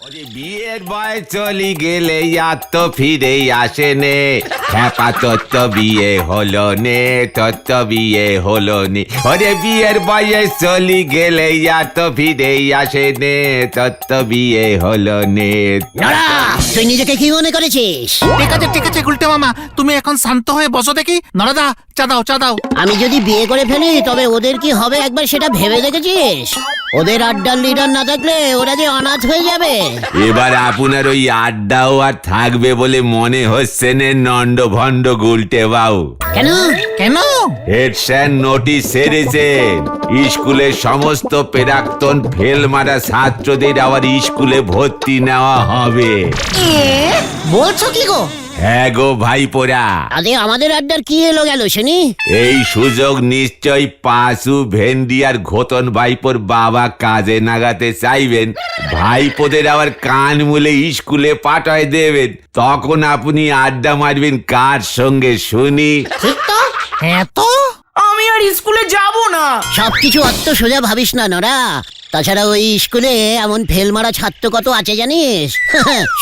বিয়ের বয়স চলি গেলে আর তো ফিরে আসে নে, খ্যাপা তোর তো বিয়ে হলো নে, তোর তো বিয়ে হলো নে। ওরে বিয়ের বয়স চলি গেলে আর তো ফিরে আসে নে, তোর তো বিয়ে হলো নে। নড়া, তুই নিজেকে কি মনে করেছিস? ঠিক আছে গুলটে মামা, তুমি এখন শান্ত হয়ে বসো দেখি। নরদা, চা দাও। আমি যদি বিয়ে করে ফেলি তবে ওদের কি হবে একবার সেটা ভেবে দেখেছিস? ওদের আড্ডার লিডার না থাকলে ওরা যে অনাথ হয়ে যাবে। এবার আপনার ওই আড্ডাও আর থাকবে বলে মনে হচ্ছে নে নন্ড ভণ্ড গুলটে বাবু। কেন? হেড স্যার নোটিশ ছেড়েছেন, স্কুলের সমস্ত প্রাক্তন ফেল মারা ছাত্রদের আবার স্কুলে ভর্তি নেওয়া হবে। বলছো কি গো? হ্যাঁ গো ভাইপোরা, আরে আমাদের আড্ডার কি এলো গেল শুনি? এই সুযোগ নিশ্চয় পাঁচু ভেন্ডি আর ঘোতন ভাইপোর বাবা কাজে নাগাতে চাইবেন। ভাইপোদের আবার কান মুলে স্কুলে পাঠায় দেবেন, তখন আপনি আড্ডা মারবেন কার সঙ্গে শুনি? ঠিক তো? হ্যাঁ তো, আমি আর স্কুলে যাব না। সবকিছু অত সোজা ভাবিস না নরা। তাছাড়া ওই স্কুলে এমন ফেল মারা ছাত্র কত আছে জানিস?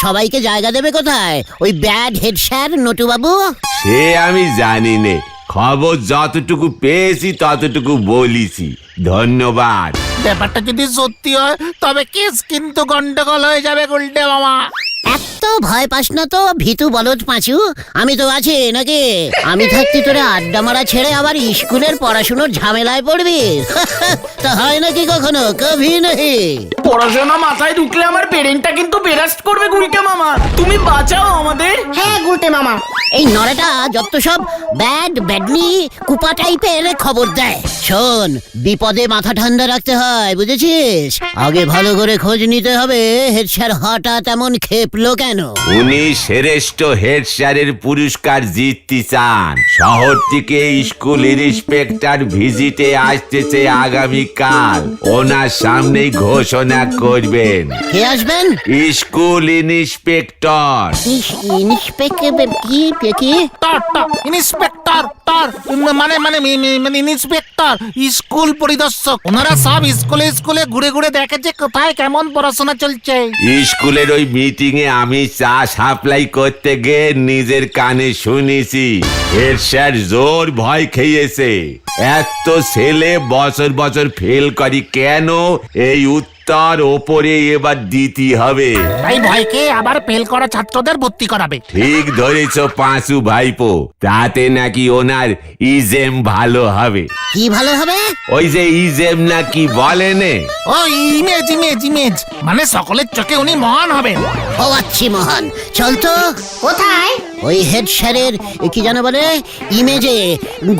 সবাইকে জায়গা দেবে কোথায় ওই ব্যাড হেড স্যার নটু বাবু? সে আমি জানি নে, খবর যতটুকু পেয়েছি ততটুকু বলিছি। ধন্যবাদ। ব্যাপারটা যদি সত্যি হয় তবে কেস কিন্তু গন্ডগোল হয়ে যাবে গুলটে মামা। এত ভয় পাস না তো ভীতু বলদ পাঁচু, আমি তো আছি নাকি? আমি থাকতে তোরা আড্ডা মারা ছেড়ে আবার স্কুলের পড়াশুনোর ঝামেলায় পড়বি? তা হয় নাকি কখনো? কভি নাহি। পড়াশোনা মাথায় ঢুকলে আমার ব্রেনটা কিন্তু বেরাস্ট করবে গুলটে মামা, তুমি বাঁচাও আমাদের। হ্যাঁ গুলটে মামা, এই নরেটা যত সব ব্যাডলি কুপা টাইপের খবর দেয়। শোন, বিপদে মাথা ঠান্ডা রাখতে হয়, বুঝেছিস? আগে ভালো করে খোঁজ নিতে হবে হেড স্যার হঠাৎ এমন খেপলো কেন। উনি শ্রেষ্ঠ হেড স্যারের পুরস্কার জিততে চান। শহর থেকে স্কুল ইন্সপেক্টর ভিজিটে আসতেছে আগামীকাল, ওনার সামনেই ঘোষণা করবেন। কে আসবেন? School inspector. কি? ইন্সপেক্টর মানে ইন্সপেক্টর, স্কুল পরিদর্শক। ওনারা সব স্কুলে ঘুরে দেখে যে কোথায় কেমন পড়াশোনা চলছে। স্কুলের ওই মিটিং এ আমি চা সাপ্লাই করতে গিয়ে নিজের কানে শুনেছি হেড স্যার জোর ভয় খেয়েছে। এত ছেলে বছর ফেল করি কেন, এই উত্তর ওপরে এবার দিতে হবে। তাই ভয়কে আবার ফেল করা ছাত্রদের ভর্তি করাবে। ঠিক ধরেছ পাঁচু ভাইপো, তাতে নাকি ওনার ইজেম ভালো হবে। কি ভালো হবে? ওই যে ইজেম নাকি বলেনে, ও ইমেজ মানে সকলের চোখে উনি মহান হবেন। ও আচ্ছি মহান। চল তো। কোথায়? ওই হেড স্যারের কি জানো বলে ইমেজে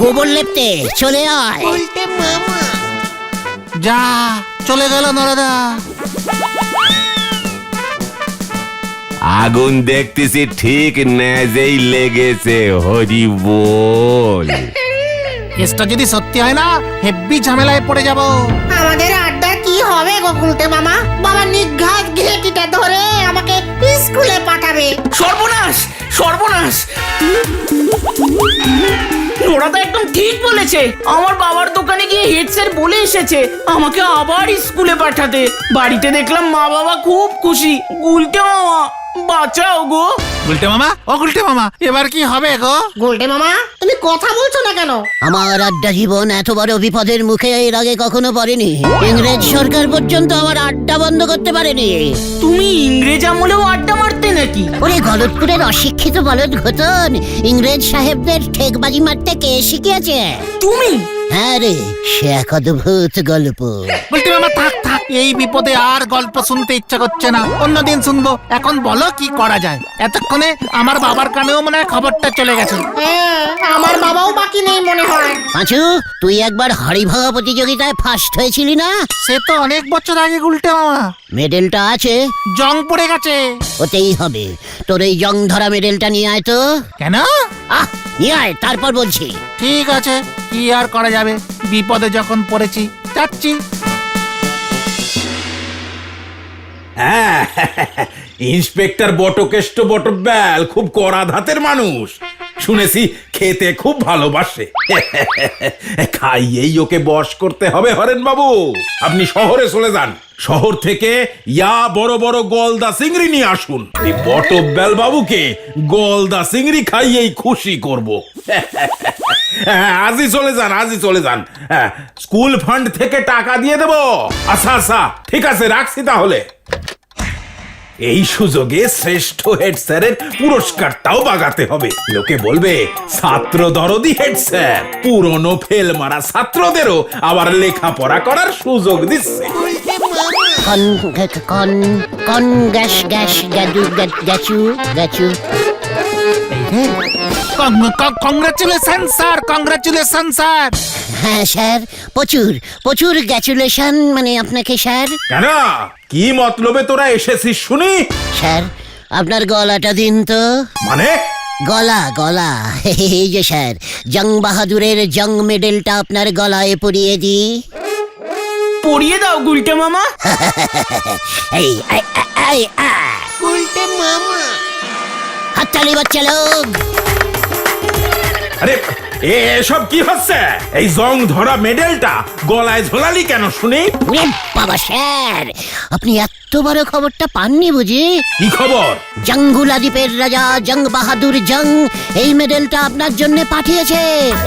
গোবর লেপতে চলে আয়। যা চলে গেল নরদা। আগুন দেখতেছি ঠিক নেজেই লেগেছে। হরি বল। কেসটা যদি সত্যি হয় না, হেব্বি ঝামেলায় পড়ে যাব। আমাদের আড্ডা কি হবে গো গুলটে মামা? বাবা নিঘাত ঘেটিটা ধরে আমাকে স্কুলে পাঠাবে। সর্বনাশ। ওরা তো একদম ঠিক বলেছে। আমার বাবার দোকানে গিয়ে হেড স্যার বলে এসেছে আমাকে আবার স্কুলে পাঠাতে। বাড়িতে দেখলাম মা বাবা খুব খুশি। গুলটে মামা বাঁচাও গো। গুলটে মামা এবার কি হবে গো? গুলটে মামা তুমি কথা বলছো না কেন? আমার আড্ডা জীবন এত বড় বিপদের মুখে এর আগে কখনো পড়েনি। ইংরেজ সরকার পর্যন্ত আমার আড্ডা বন্ধ করতে পারেনি। তুমি ইংরেজ আমলেও আড্ডা মারতে নাকি? ওরে গলতপুরের অশিক্ষিত বলদ ঘোতন, ইংরেজ সাহেবদের ঠেকবাজি মারতে কে শিখিয়েছে? তুমি? হ্যাঁ রে, সে এক অদ্ভুত গল্প। গুলটে মামা থাক, এই বিপদে আর গল্প শুনতে ইচ্ছা করছে না, অন্যদিন শুনবো। এখন বলো কি করা যায়? এতক্ষণে আমার বাবার কানেও মনে হয় খবরটা চলে গেছে। হ্যাঁ, আমার বাবাও বাকি নেই মনে হয়। পাঁচু, তুই একবার হাড়ি ভাঙা প্রতিযোগিতায় ফার্স্ট হয়েছিলি না? সে তো অনেক বছর আগে গুলটে মামা। মেডেলটা আছে? জং পড়ে গেছে। ওতেই হবে। তোর এই জং ধরা মেডেলটা নিয়ে আয় তো। কেন? নিয়ে আয়, তারপর বলছি। ঠিক আছে, কি আর করা যাবে, বিপদে যখন পড়েছি যাচ্ছি। ইন্সপেক্টর বটকেষ্ট বটব্যাল খুব কড়া ধাতের মানুষ। শুনেছি খেতে খুব ভালোবাসে। খাইয়েই ওকে বশ করতে হবে হরেন বাবু। আপনি শহরে চলে যান, শহর থেকে ইয়া বড় বড় গলদা চিংড়ি নিয়ে আসুন। এই বটব্যাল বাবুকে গলদা চিংড়ি খাইয়েই খুশি করব। হ্যাঁ, আজই চলে যান, আজই চলে যান। হ্যাঁ, স্কুল ফান্ড থেকে টাকা দিয়ে দেব। আচ্ছা আচ্ছা, ঠিক আছে, রাখছি তাহলে। এই সুযোগে শ্রেষ্ঠ হেড স্যারের পুরস্কারটাও বাগাতে হবে। লোকে বলবে ছাত্র দরদি হেড স্যার পুরনো ফেল মারা ছাত্রদেরও আবার লেখাপড়া করার সুযোগ দিচ্ছে। কন গ্যাস গ্যাস গ্যাচু গ্যাচু। Congratulation sir, congratulation sir. হ্যাঁ স্যার, প্রচুর প্রচুর গ্যাচুলেশন মানে আপনাকে স্যার। কেন, কি মতলবে তোরা এসেছিস শুনি? স্যার আপনার গলাটা দিন তো। মানে? গলা গলা এই যে স্যার জং বাহাদুরের জং মেডেলটা আপনার গলায় পরিয়ে দি। পড়িয়ে দাও গুলটে মামা। এই উল্টে মামা হাততালি বাচ্চা লোক। আরে এসব কি হচ্ছে? এই জং ধরা মেডেলটা গলায় ঝোলালি কেন শুনি? ওরে বাবা স্যার, আপনি এত বড় খবরটা পাননি বুঝি? কি খবর? জঙ্গুলা দ্বীপের রাজা জং বাহাদুর জং এই মেডেলটা আপনার জন্য পাঠিয়েছে।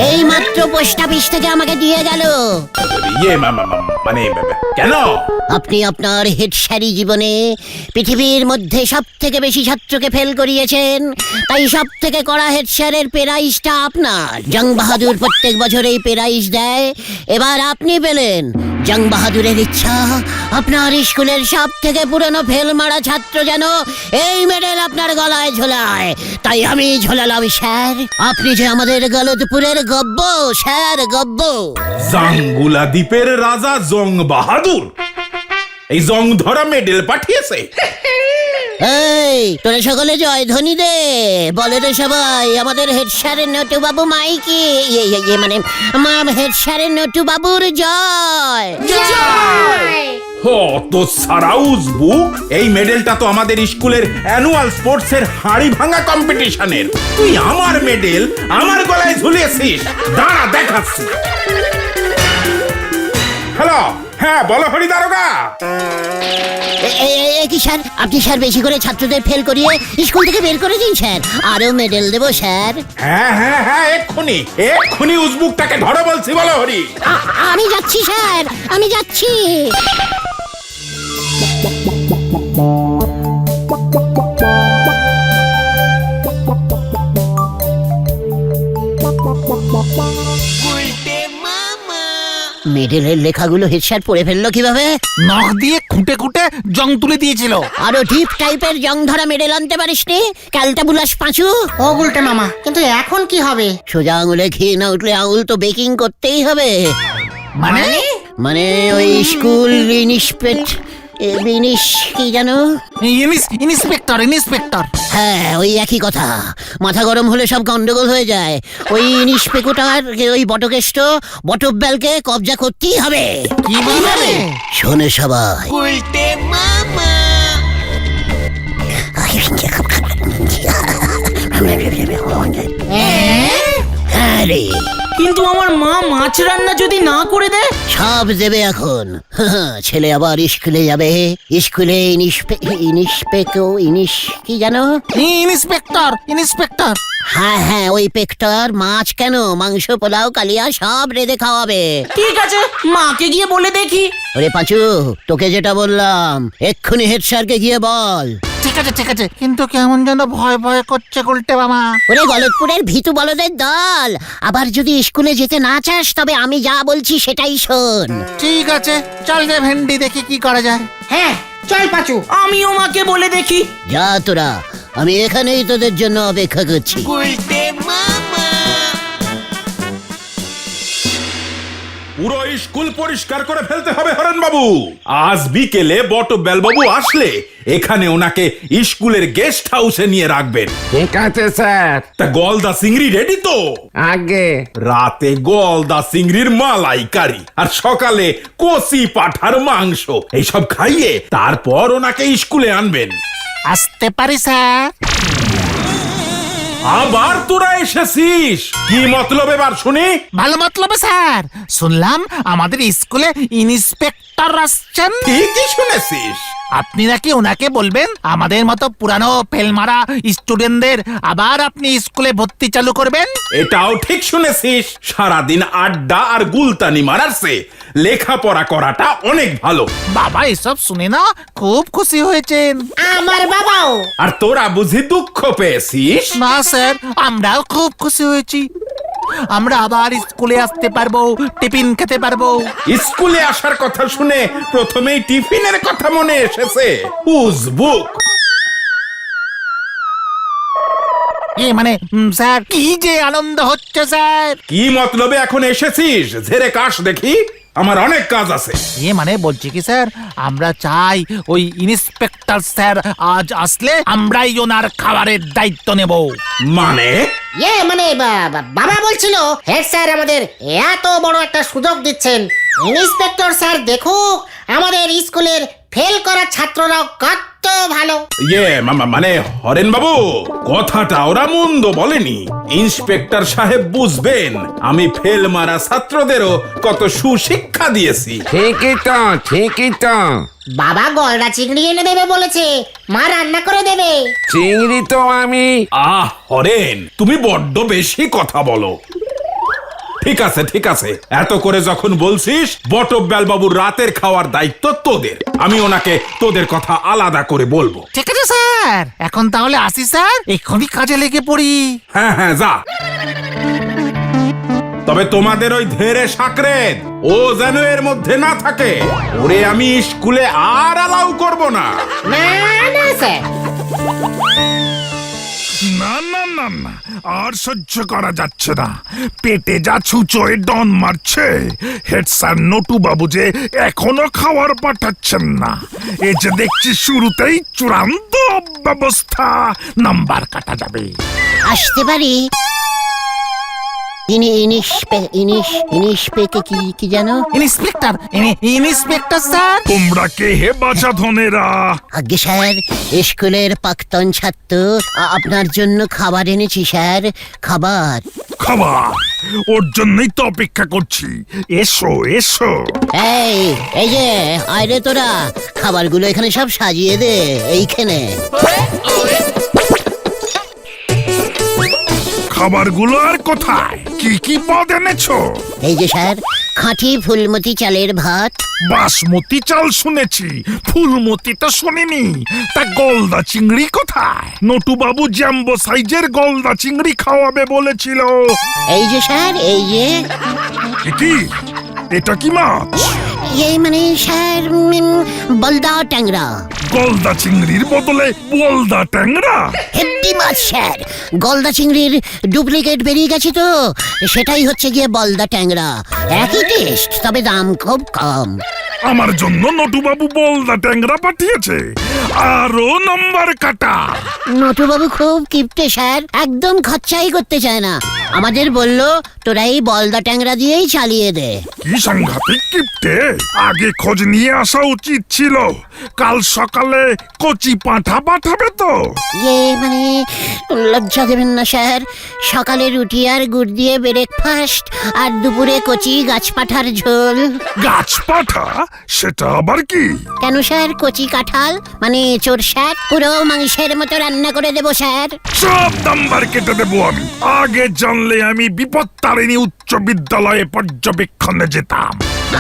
এই মাত্র পোস্ট অফিস থেকে আমাকে দিয়ে গেল। ইয়ে মানে কেন? আপনি আপনার হেড স্যারি জীবনে পৃথিবীর মধ্যে সব থেকে বেশি ছাত্রকে ফেল করিয়েছেন, তাই সব থেকে কড়া হেড স্যারের প্রাইজটা আপনার। জং বাহাদুর প্রত্যেক বছর এই প্রাইজ দেয়, এবার আপনি পেলেন। জং বাহাদুরের ইচ্ছা আপনার স্কুলের সব থেকে পুরনো ফেল মারা ছাত্র যেন এই মেডেল আপনার গলায় ঝোলায়, তাই আমি ঝোলালাম স্যার। আপনি যে আমাদের গলতপুরের গব্ব স্যার, গব্ব। জাঙ্গুলা দ্বীপের রাজা জং বাহাদুর এই জং ধরা মেডেল পাঠিয়েছে। এই তোরা সকলে জয় ধ্বনি দে, বলে রে সবাই আমাদের হেড স্যারের নটু বাবু মাইকি মানে হেড স্যারের নটু বাবুর জয়। তো সারাউজ বুক, এই মেডেলটা তো আমাদের স্কুলের অ্যানুয়াল স্পোর্টস এর হাড়ি ভাঙা কম্পিটিশনের। তুই আমার মেডেল আমার গলায় ঝুলিয়েছিস, দাঁড়া দেখাচ্ছি। হ্যালো, হ্যাঁ বলো হরি দারোগা। কি স্যার, আপনি স্যার বেশি করে ছাত্রদের ফেল করিয়ে স্কুল থেকে বের করে দিন স্যার, আরো মেডেল দেবো স্যার। হ্যাঁ হ্যাঁ হ্যাঁ, এক্ষুনি উজবুকটাকে ধরো বলছি, বলো হরি। আমি যাচ্ছি স্যার, আমি যাচ্ছি। মেডেলের লেখাগুলো হেড স্যার পড়ে ফেললো কিভাবে? নখ দিয়ে খুঁটে খুঁটে জং তুলে দিয়েছিল। আরো ডিপ টাইপের জং ধরা মেডেল আনতে পারিস নি ক্যালটাবুলাস পাঁচু? ও গুলটে মামা, কিন্তু এখন কি হবে? সোজা আঙুলে ঘি না উঠলে আঙুল তো বেকিং করতেই হবে। মানে ওই স্কুল কি জানো? ইন্সপেক্টর। হ্যাঁ ওই একই কথা, মাথা গরম হলে সব গন্ডগোল হয়ে যায়। ওই ইন্সপেক্টর ওই বটকেষ্ট বটব্যালকে কবজা করতেই হবে। কিভাবে? শোনে সবাই, হ্যাঁ রে, কিন্তু আমার মা মাছ রান্না যদি না করে দেয়? সব দেবে এখন। ছেলে আবার স্কুলে যাবে, স্কুলে কি জানো? ইন্সপেক্টর। হ্যাঁ হ্যাঁ ওই পেক্টর মাছ কেন মাংস পোলাও কালিয়া সব রেঁধে খাওয়াবে। ঠিক আছে, মাকে গিয়ে বলে দেখি। ওরে পাঁচু, তোকে যেটা বললাম এক্ষুনি হেড স্যারকে গিয়ে বল। ঠিক আছে, কিন্তু কেমন যেন ভয় ভয় করছে গুলটে মামা। ওরে গলতপুরের ভীতু বলদের দল, আবার যদি স্কুলে যেতে না চাস তবে আমি যা বলছি সেটাই শোন। ঠিক আছে, চল রে ভেন্ডি, দেখি কি করা যায়। হ্যাঁ চল পাচু। আমিও মাকে বলে দেখি। যা তোরা, আমি এখানেই তোদের জন্য অপেক্ষা করছি। পুরো স্কুল পরিষ্কার করে ফেলতে হবে হরেন বাবু। আজ বিকেলে বটব্যাল বাবু আসলে এখানে ওনাকে স্কুলের গেস্ট হাউসে নিয়ে রাখবেন। ঠিক আছে স্যার। তা গলদা চিংড়ি রেডি তো? আগে রাতে গলদা চিংড়ির মালাইকারি আর সকালে কচি পাঠার মাংস এইসব খাইয়ে তারপর ওনাকে স্কুলে আনবেন। আসতে পারি স্যার? আবার তোরা এসেছিস, কি মতলব এবার শুনি? ভালো মতলবে স্যার, শুনলাম আমাদের স্কুলে ইন্সপেক্টর আসছেন। ঠিকই শুনেছিস। আপনি নাকি ওনাকে বলবেন আমাদের মতো পুরানো ফেলমারা স্টুডেন্টদের আবার আপনি স্কুলে ভর্তি চালু করবেন। এটাও ঠিক শুনেছিস। সারাদিন আড্ডা আর গুলতানি মারারছে লেখাপড়া করাটা অনেক ভালো। বাবা এসব শুনে না খুব খুশি হয়েছেন। আমার বাবাও। আর তোরা বুঝি দুঃখ পেয়েছিস? না স্যার, আমরাও খুব খুশি হয়েছি। আমরা আবার স্কুলে আসতে পারবো, টিফিন খেতে পারবো। স্কুলে আসার কথা শুনে প্রথমেই টিফিনের কথা মনে এসেছে। উজবুক। মানে স্যার, কি যে আনন্দ হচ্ছে স্যার। কি মতলবে এখন এসেছিস? ঝেড়ে কাশ দেখি, আমার অনেক কাজ আছে। মানে বলছি কি স্যার, আমরা চাই ওই ইন্সপেক্টর স্যার আজ আসলে আমরাই ওনার খাবারের দায়িত্ব নেব। মানে? মানে বাবা বলছিল হেড স্যার আমাদের এত বড় একটা সুযোগ দিচ্ছেন, ইন্সপেক্টর স্যার দেখুক আমাদের স্কুলের ফেল করা ছাত্ররাও কত ভালো। মানে হরেন বাবু, কথাটা ওরা মন্দ বলেনি। ইন্সপেক্টর সাহেব বুঝবেন আমি ফেল মারা ছাত্রদেরও কত সুশিক্ষা দিয়েছি। ঠিকই তো। বাবা গলদা চিংড়ি এনে দেবে বলেছে, মা রান্না করে দেবে। চিংড়ি তো আমি। হরেন, তুমি বড্ড বেশি কথা বলো। ঠিক আছে, এত করে যখন বলছিস, বটব্যাল বাবুর রাতের খাওয়ার দায়িত্ব তোদের। আমি ওনাকে তোদের কথা আলাদা করে বলবো। ঠিক আছে স্যার, এখন তাহলে আসি স্যার, এক্ষুনি কাজে লেগে পড়ি। হ্যাঁ যা। তবে তোমাদের ওই ধেরে সাকরেদ ও যেন এর মধ্যে না থাকে। ওরে আমি স্কুলে আর অ্যালাউ করব না। না স্যার। না আর সহ্য করা যাচ্ছে না। পেটে যা ছুঁচোয় ডন মারছে। হেড স্যার নটু বাবু যে এখনো খাবার পাঠাচ্ছেন না। এ যে দেখছি শুরুতেই চূড়ান্ত ব্যবস্থা, নাম্বার কাটা যাবে। আসতে পারি? কি জানো? Inspector sir. তোমরা কে হে বাছা ধনেরা? আজ্ঞে স্যার, স্কুলের প্রাক্তন ছাত্র, আপনার জন্য খাবার এনেছি স্যার। খাবার ওর জন্যই তো অপেক্ষা করছি। এসো। এই যে আরে তোরা, খাবারগুলো এখানে সব সাজিয়ে দে এইখানে। খাবারগুলো আর কোথায়? কি পদ এনেছো? এই যে স্যার, খাঁটি ফুলমতি চালের ভাত। বাসমতি চাল শুনেছি, ফুলমতি তো শুনিনি। তা গলদা চিংড়ি কোথায়? নটু বাবু জ্যাম্বো সাইজের গলদা চিংড়ি খাওয়াবে বলেছিল। এই যে স্যার, এই যে। কি এটা কি মাছ? মানে স্যার, বলদা ট্যাংরা। গলদা চিংড়ির বদলে বলদা ট্যাংরা? হেভি মাছ স্যার। গলদা চিংড়ির ডুপ্লিকেট বেরিয়ে গেছে তো, সেটাই হচ্ছে গিয়ে বলদা ট্যাংরা। একই টেস্ট, তবে দাম খুব কম। আমার জন্য নটুবাবু বলদা ট্যাংরা পাঠিয়েছে। আরো নাম্বার কাটা। নটুবাবু খুব কিপটে স্যার, একদম খরচাই করতে চায় না। আমাদের বললো তোরা এই বলদা ট্যাংরা দিয়েই চালিয়ে দে। কি সাংঘাতিক কিপটে! আগে খোঁজ নিয়ে আসা উচিত ছিল। কাল সকালে কচি পাঁঠা পাঠাবে তো? মানে লজ্জা দেবেন না স্যার। সকালে রুটি আর গুড় দিয়ে ব্রেকফাস্ট, আর দুপুরে কচি গাছপাঠার ঝোল। গাছপাঠা? সেটা আবার কি? কেন স্যার, কচি কাঁঠাল মানে চোর স্যার, পুরো মাংসের মতো রান্না করে দেবো স্যার। সব নাম্বার কেটে দেবো আমি। আগে জানলে আমি বিপত্তারিণী উচ্চ বিদ্যালয়ে পর্যবেক্ষণে যেতাম।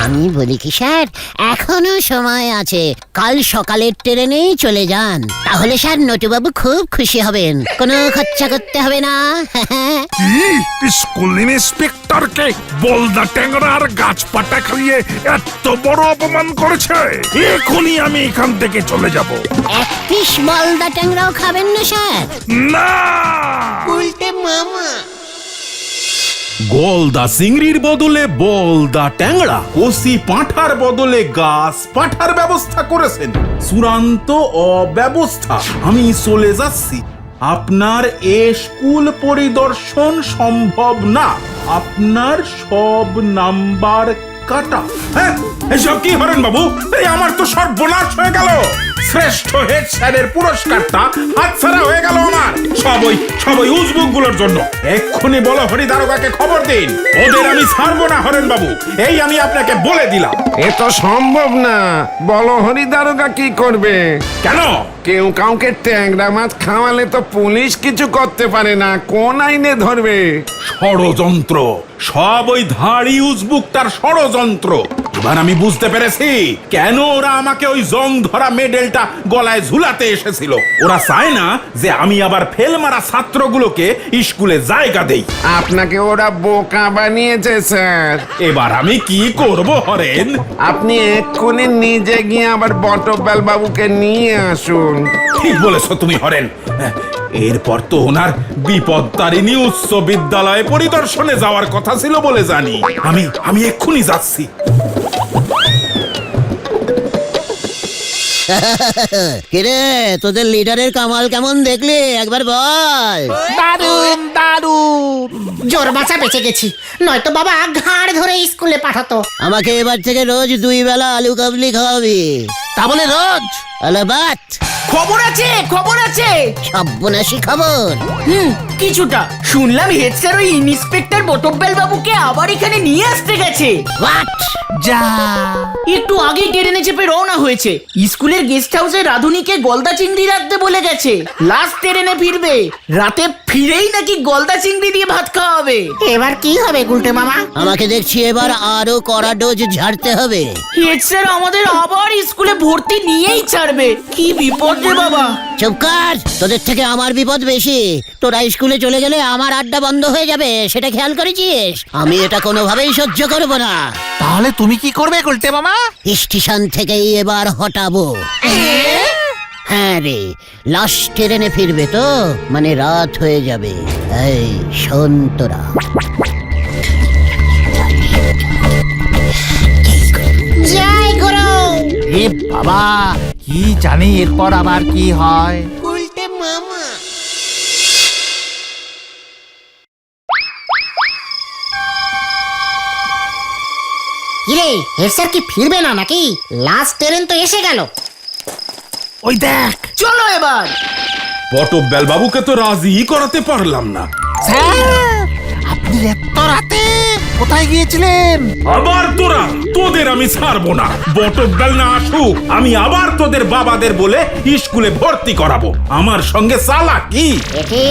আমি বলি কি স্যার, এখনো সময় আছে। কাল সকালের ট্রেনেই চলে যান, তাহলে স্যার নটুবাবু খুব খুশি হবেন। কোনো খরচা করতে হবে না। কি স্কুল ইন্সপেক্টরকে বলদা ট্যাংরা আর গাছপাটা খাইয়ে এত বড় অপমান করেছে? এখনই আমি এখান থেকে চলে যাব। এক পিস বলদা ট্যাংরাও খাবেন না স্যার? না। গলদা চিংড়ির বদলে বলদা ট্যাংরা, কচি পাঁঠার বদলে গাছ পাঠার ব্যবস্থা করেছেন। চূড়ান্ত অব্যবস্থা। আমি চলে যাচ্ছি। আপনার এ স্কুল পরিদর্শন সম্ভব না। আপনার সব নাম্বার কাটা। হ্যাঁ, এসব কি হরেন বাবু? এই আমার তো সর্বনাশ হয়ে গেল। শ্রেষ্ঠ হেড স্যারের পুরস্কারটা হাতছাড়া হয়ে গেল আমার। সবই উজবুক গুলোর জন্য। এক্ষুনি বলো হরি দারোগাকে খবর দিন, ওদের আমি ছাড়বো না হরেন বাবু, এই আমি আপনাকে বলে দিলাম। এ তো সম্ভব না। বলো হরি দারোগা কি করবে? কেন? কেউ কাউকে ট্যাংরা মাছ খাওয়ালে তো পুলিশ কিছু করতে পারে না, কোন আইনে ধরবে? ষড়যন্ত্র, সব ওই ধাড়ি উজবুকটার ষড়যন্ত্র। এবার আমি বুঝতে পেরেছি কেন ওরা আমাকে ওই জং ধরা মেডেলটা গলায় ঝুলাতে এসেছিল। ওরা চায় না যে আমি আবার ফেল মারা ছাত্রগুলোকে স্কুলে জায়গা দেই। আপনাকে ওরা বোকা বানিয়েছে স্যার। এবার আমি কি করব হরেন? আপনি এক্ষুনি নিজে গিয়ে আবার বটব্যাল বাবুকে নিয়ে আসুন। ঠিক বলেছো তুমি হরেন। এরপর তো ওনার বিপদতারিণী উচ্চ বিদ্যালয়ে পরিদর্শনে যাওয়ার কথা ছিল বলে জানি। আমি এক্ষুনি যাচ্ছি। কিরে, তোদের লিডারের কামাল কেমন দেখলি একবার বল। দারুণ দারুণ। জোর বাঁচা বেঁচে গেছি, নয়তো বাবা ঘাড় ধরে স্কুলে পাঠাতো। আমাকে এবার থেকে রোজ 2 বেলা আলু কাবলি খাওয়াবি। তা বলে রোজ? আলাবাত খবর আছে, খবর আছে। সব্যনাশী খবর। কিছুটা শুনলাম হেড স্যার ওই ইন্সপেক্টর বটব্যাল বাবুকে আবার এখানে নিয়ে আসতে গেছে। হোয়াট? যা, একটু আগে ট্রেনে চেপে রওনা হয়েছে। স্কুলের গেস্ট হাউসে রাধুনিকে গলদা চিংড়ি রাখতে বলে গেছে। লাস্ট ট্রেনে ফিরবে, রাতে ফিরেই নাকি গলদা চিংড়ি দিয়ে ভাত খাওয়াবে। এবার কি হবে গুলটে মামা? আমাকে দেখছি এবার আরো কড়া ডোজ ঝাড়তে হবে। হেড স্যার আমাদের আবার স্কুলে ভর্তি নিয়েই ছাড়বে। কি বিপদ রে বাবা। চুপ কর, তোদের থেকে আমার বিপদ বেশি। তোরা স্কুলে চলে গেলে আমার আড্ডা বন্ধ হয়ে যাবে, সেটা খেয়াল করেছিস? আমি এটা কোনোভাবেই সহ্য করব না। তাহলে তুমি কি করবে গুলটে মামা? স্টেশন থেকেই এবার হটাবো। হ্যাঁ রে, লাস্ট ট্রেনে ফিরবে তো, মানে রাত হয়ে যাবে। এই শোন তোরা, জয় গুরু। এ বাবা, কি জানি এরপর আবার কি হয়। কিরে, হেড স্যার কি ফিরবে না নাকি? লাস্ট ট্রেন তো এসে গেল। ওই দেখ। চলো এবার। বটব্যাল বাবুকে তো রাজি করাতে পারলাম না। স্যার, আপনি এত রাতে কোথায় গিয়েছিলেন? আবার তোদের আমি ছাড়বো না। বটব্যাল না আসুক, আমি আবার তোদের বাবাদের বলে স্কুলে ভর্তি করাবো। আমার সঙ্গে চালাকি? এটি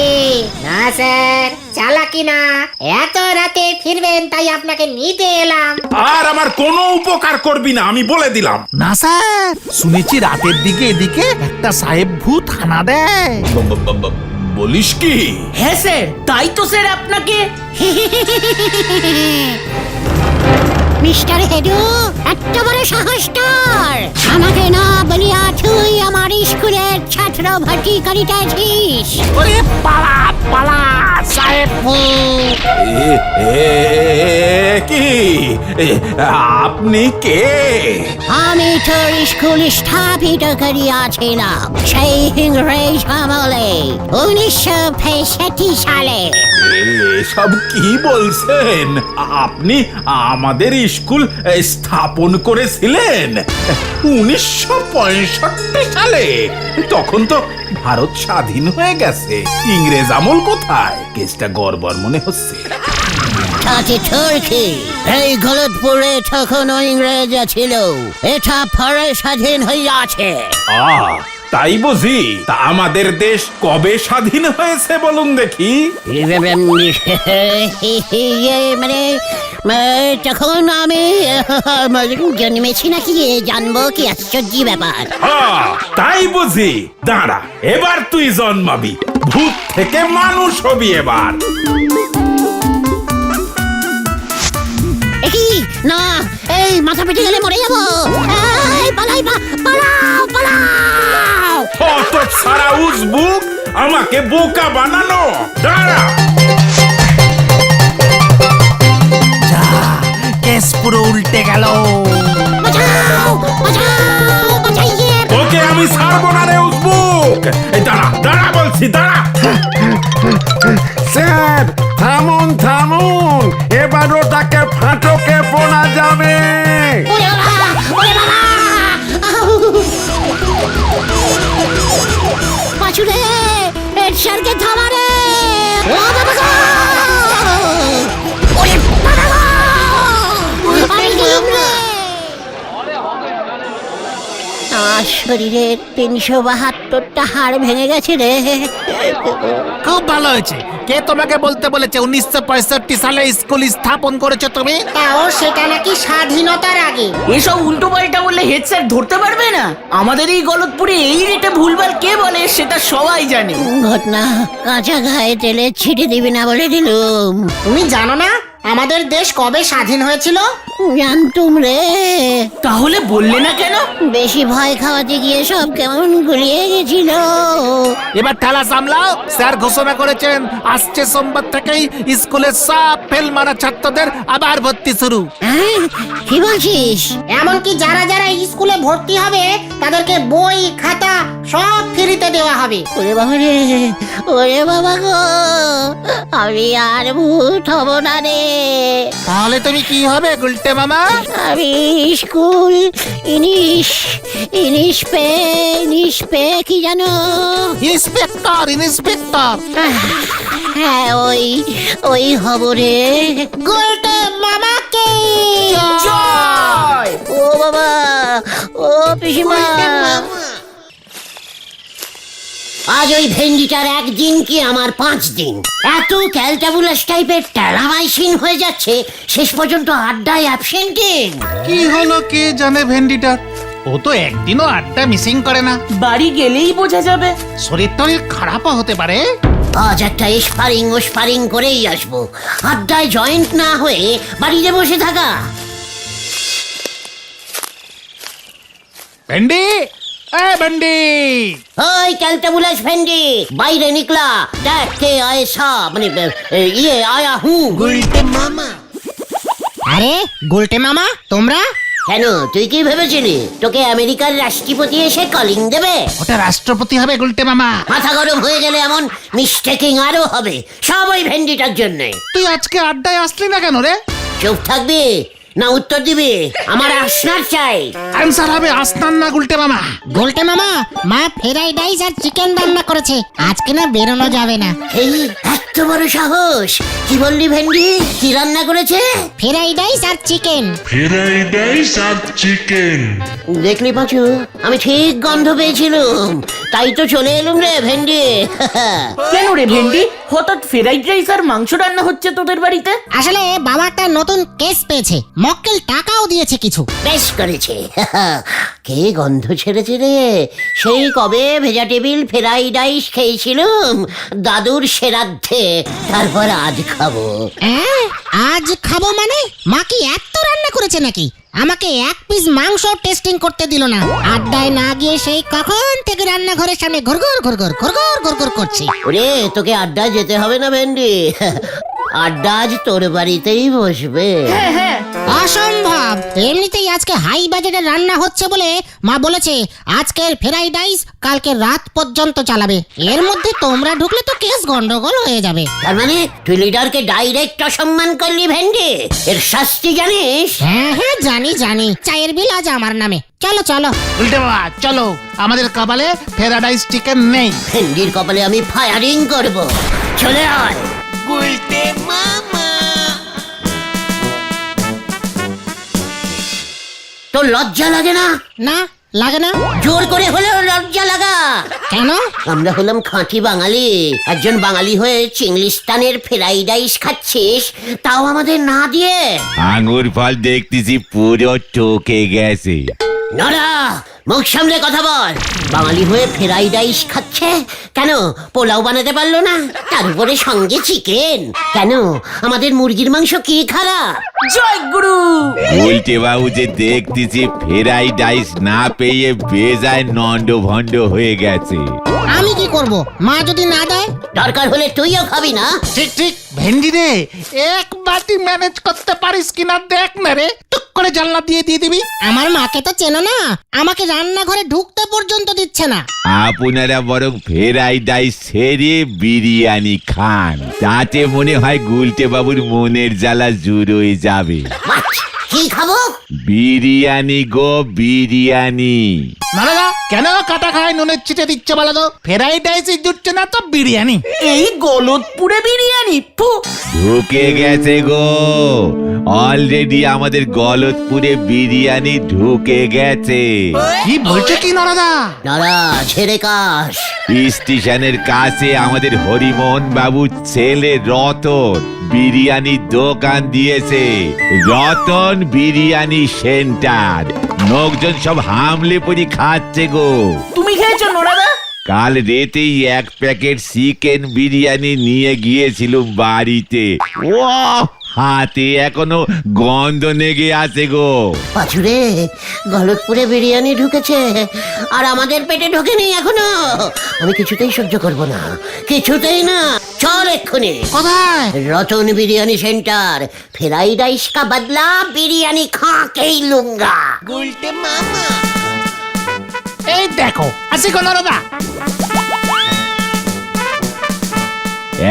না স্যার, চালাকি না, এত রাতে ফিরবেন তাই আপনাকে নিতে এলাম। আর আমার কোনো উপকার করবি না, আমি বলে দিলাম। না স্যার, শুনেছি রাতের দিকে এদিকে একটা সাহেব ভূত হানা দেয়। বলিস কি? হ্যাঁ স্যার, তাই তো স্যার আপনাকে। মিস্টার হেডু, এত বড় সাহস তোর! আমাকে না বলিয়া তুই আমার স্কুলের ছাত্র ভর্তি করিতেছিস? ওরে পালা পালা, সাহেব ভূত। কি আপনি কে? আমি তোর স্কুল স্থাপিত করিয়াছিলাম সেই ইংরেজ আমলে 1965 সালে। এসব কি বলছেন? আপনি আমাদের স্কুল স্থাপন করেছিলেন 1965 সালে? তখন তো ভারত স্বাধীন হয়ে গেছে, ইংরেজ আমল কোথায়? কেসটা গড়বড় মনে হচ্ছে। তাতে তোর কি? এই গলতপুরে তখনও ইংরেজ ছিল, এটা পরে স্বাধীন হইয়াছে। তাই বুঝি? তা আমাদের দেশ কবে স্বাধীন হয়েছে বলুন দেখি? মানে তখন আমি জন্মেছি নাকি জানবো, কি আশ্চর্য ব্যাপার। তাই বুঝি? দাঁড়া, এবার তুই জন্মাবি, ভূত থেকে মানুষ হবি এবার। না, এই মাথা পেটে গেলে মরে যাবো। এই পালাই, পালাও পালাও। অত সারা উজবুক, আমাকে বোকা বানানো। দাঁড়া, যা, কেস পুরো উল্টে গেল। বাঁচাও, বাঁচাও, বাঁচাইয়ে। তোকে আমি ছাড়বো না রে উজবুক। এই দাঁড়া, দাঁড়া বলছি, দাঁড়া। স্যার থামুন থামুন, এবার ওটাকে ফাটকে পোড়া যাবে। ওরে বাবা, ওরে বাবা। শরীরের 372টা হাড় ভেঙে গেছে রে। খুব ভালো হয়েছে। কে তোমাকে বলতে বলেছে 1965 সালে স্কুল স্থাপন করেছো তুমি? তাও সেটা নাকি স্বাধীনতার আগে। এসব উল্টো পাল্টা বললে হেড স্যার ধরতে পারবে না। আমাদের এই গলতপুরে এই রেটে ভুলভাল কে বলে সেটা সবাই জানে। ঘটনা কাঁচা গায়ে তেলে ছিটে দিবি না বলে দিলুম। তুমি জানো না আমাদের দেশ কবে স্বাধীন হয়েছিল? জানতুম রে, তাহলে বললে না কেন? বেশি ভয় খাওয়াতে গিয়ে সব কেমন গুলিয়ে গেছিল। এবার ঠেলা সামলাও। স্যার ঘোষণা করেছেন আসছে সোমবার থেকেই স্কুলের সব ফেল মারা ছাত্রদের আবার ভর্তি শুরু। হ্যাঁ, কি বলছিস? এমনকি যারা যারা স্কুলে ভর্তি হবে তাদেরকে বই খাতা সব ফ্রিতে দেওয়া হবে। ওরে বাবা রে, ওরে বাবা গো, আমি আর ভূত হব না রে। তাহলে তুমি কি হবে গুলটে মামা? আমি স্কুল ইনিশ পে কি জানো? ইন্সপেক্টর। হ্যাঁ, ওই হব রে। গোলটে মামাকে জয়! ও বাবা, ও পিসিমা, আজ ওই ভেন্ডিটার একদিন কি আমার 5 দিন। এত ক্যালটাবুলাস টাইপের ট্যালামাইসিন হয়ে যাচ্ছে, শেষ পর্যন্ত আড্ডায় অ্যাবসেন্টিং। কি হলো কে জানে ভেন্ডিটার? ও তো একদিনও আড্ডা মিসিং করে না। বাড়ি গেলেই বোঝা যাবে। শরীর টরীর খারাপও হতে পারে। আজ একটা স্পারিং করেই আসবো। আড্ডায় জয়েন্ট না হয়ে বাড়িতে বসে থাকা। ভেন্ডি, এ ভেন্ডি, ওই ক্যালটাবুলাস ভেন্ডি, বাইরে নিকলা, দেখ কে আয়েসা, মানে আয়া হুঁ। গুলটে মামা। আরে গোলটে মামা তোমরা? কেন, তুই কি ভেবেছিলি তোকে আমেরিকার রাষ্ট্রপতি এসে কলিং দেবে? ওটা রাষ্ট্রপতি হবে গুলটে মামা। মাথা গরম হয়ে গেলে এমন মিস্টেকিং আরো হবে, সব ওই ভেন্ডিটার জন্যে। তুই আজকে আড্ডায় আসলি না কেন রে? চুপ থাকবি না উত্তর দিবি? আমার আসনার চাই। অ্যান্সার হবে আসনান না গুলটে মামা। গোলটে মামা, মা ফ্রাইড রাইস আর চিকেন রান্না করেছে, আজকে না বেরোনো যাবে না। এই এত বড় সাহস! কি বললি ভেন্ডি? কি রান্না করেছে? ফ্রাইড রাইস আর চিকেন। দেখলি পাঁচু, আমি ঠিক গন্ধ পেয়েছিলুম, তাই তো চলে এলুম রে ভেন্ডি। কেন রে ভেন্ডি, হঠাৎ ফ্রাইড রাইস আর মাংস রান্না হচ্ছে তোদের বাড়িতে? আসলে বাবা একটা নতুন কেস পেয়েছে, মক্কেল টাকাও দিয়েছে কিছু। বেশ করেছে। কে গন্ধ ছেড়েছে রে? সেই কবে ভেজা টেবিল ফ্রাইড রাইস খেয়েছিলুম দাদুর শ্রাদ্ধে, তারপর আজ খাবো। আজ খাবো মানে? মা কি এত রান্না করেছে নাকি? আমাকে এক পিস মাংস টেস্টিং করতে দিল না। আড্ডায় না গিয়ে সেই কখন থেকে রান্নাঘরের সামনে ঘুরঘুর করছি। ওরে, তোকে আড্ডায় যেতে হবে না ভেন্ডি, আড্ডা আজ তোর বাড়িতেই বসবে। অসম্ভব! এমনিতেই আজকে হাই বাজেটের রান্না হচ্ছে বলে মা বলেছে আজকের ফ্রাইড রাইস কালকে রাত পর্যন্ত চালাবে। এর মধ্যে তোমরা ঢুকলে তো কেস গন্ডগোল হয়ে যাবে। তার মানে তুই লিডারকে ডাইরেক্ট অসম্মান করলি ভেন্ডি? এর শাস্তি জানিস? হ্যাঁ জানি। চায়ের বিল আজ আমার নামে। চলো গুলটে মামা চলো, আমাদের কপালে ফ্রাইড চিকেন নেই। ভেন্ডির কপালে আমি ফায়ারিং করব। চলে আয়। তোর লজ্জা লাগে না? না লাগে না। জোর করে হলেও লজ্জা লাগা। কেন? আমরা হলাম খাঁটি বাঙালি, একজন বাঙালি হয়ে চিংলিস্তানের ফ্রাইড রাইস খাচ্ছিস, তাও আমাদের না দিয়ে। আঙুর ফল দেখতেছি পুরো টকে গেছে। নড়া, মুখ সামলে কথা বল। বাঙালি হয়ে ফ্রাইড রাইস খাচ্ছে, কেন পোলাও বানাতে পারলো না? তার উপরে সঙ্গে চিকেন। কেন আমাদের মুরগির মাংস কি খারাপ? জয় গুরু! উল্টে বাবু যে দেখতেছি ফ্রাইড রাইস না পেয়ে বেজায় নন্ড ভন্ড হয়ে গেছে। আমি কি করব? মা যদি না দেয়? দরকার হলে তুইও খাবি না? ঠিক ভেন্ডি রে, এক বাটি ম্যানেজ করতে পারিস কিনা দেখ না রে, টুক করে জানলা দিয়ে দিবি। আমার মাকে তো চেনো না, আমাকে রান্নাঘরে ঢুকতে পর্যন্ত দিচ্ছে না। আপনারা বরং ফ্রাইড রাইস ছেড়ে বিরিয়ানি খান, তাতে মনে হয় গুলটে বাবুর মনের জ্বালা জুড়োয় যাবে। মাছ, কি খাবো? বিরিয়ানি গো, বিরিয়ানি। না কেন কাটা খায় নুনের ছিটে দিচ্ছে বলো তো? ফ্রাইড রাইস জুটছে না তো বিরিয়ানি। এই গলতপুরে বিরিয়ানি? ফু! ঢুকে গেছে গো, অলরেডি আমাদের গলতপুরে বিরিয়ানি ঢুকে গেছে। কি বলছে কি নরদা? নরা ছেড়ে কাশ। স্টেশনের কাছে আমাদের হরিমোহন বাবুর ছেলে রতন বিরিয়ানির দোকান দিয়েছে, রতন বিরিয়ানি সেন্টার। লোকজন সব হামলে পড়ি খাচ্ছে গো। তুমি খেয়েছো নোরাদা? কাল রাতেই 1 প্যাকেট চিকেন বিরিয়ানি নিয়ে গিয়েছিলুম বাড়িতে। ও হাতে এখনো গন্ধ লেগে আছে গো। পাছুরে, গলতপুরে বিরিয়ানি ঢুকেছে আর আমাদের পেটে ঢোকেনি এখনো। আমি কিছুতেই সহ্য করব না, কিছুতেই না। চল এক্ষুনি। কোথায়? Ratan biryani centre. Fried rice কা বদলা বিরিয়ানি খা কে হি লুঙ্গা। এই দেখো আসি গো নরদা।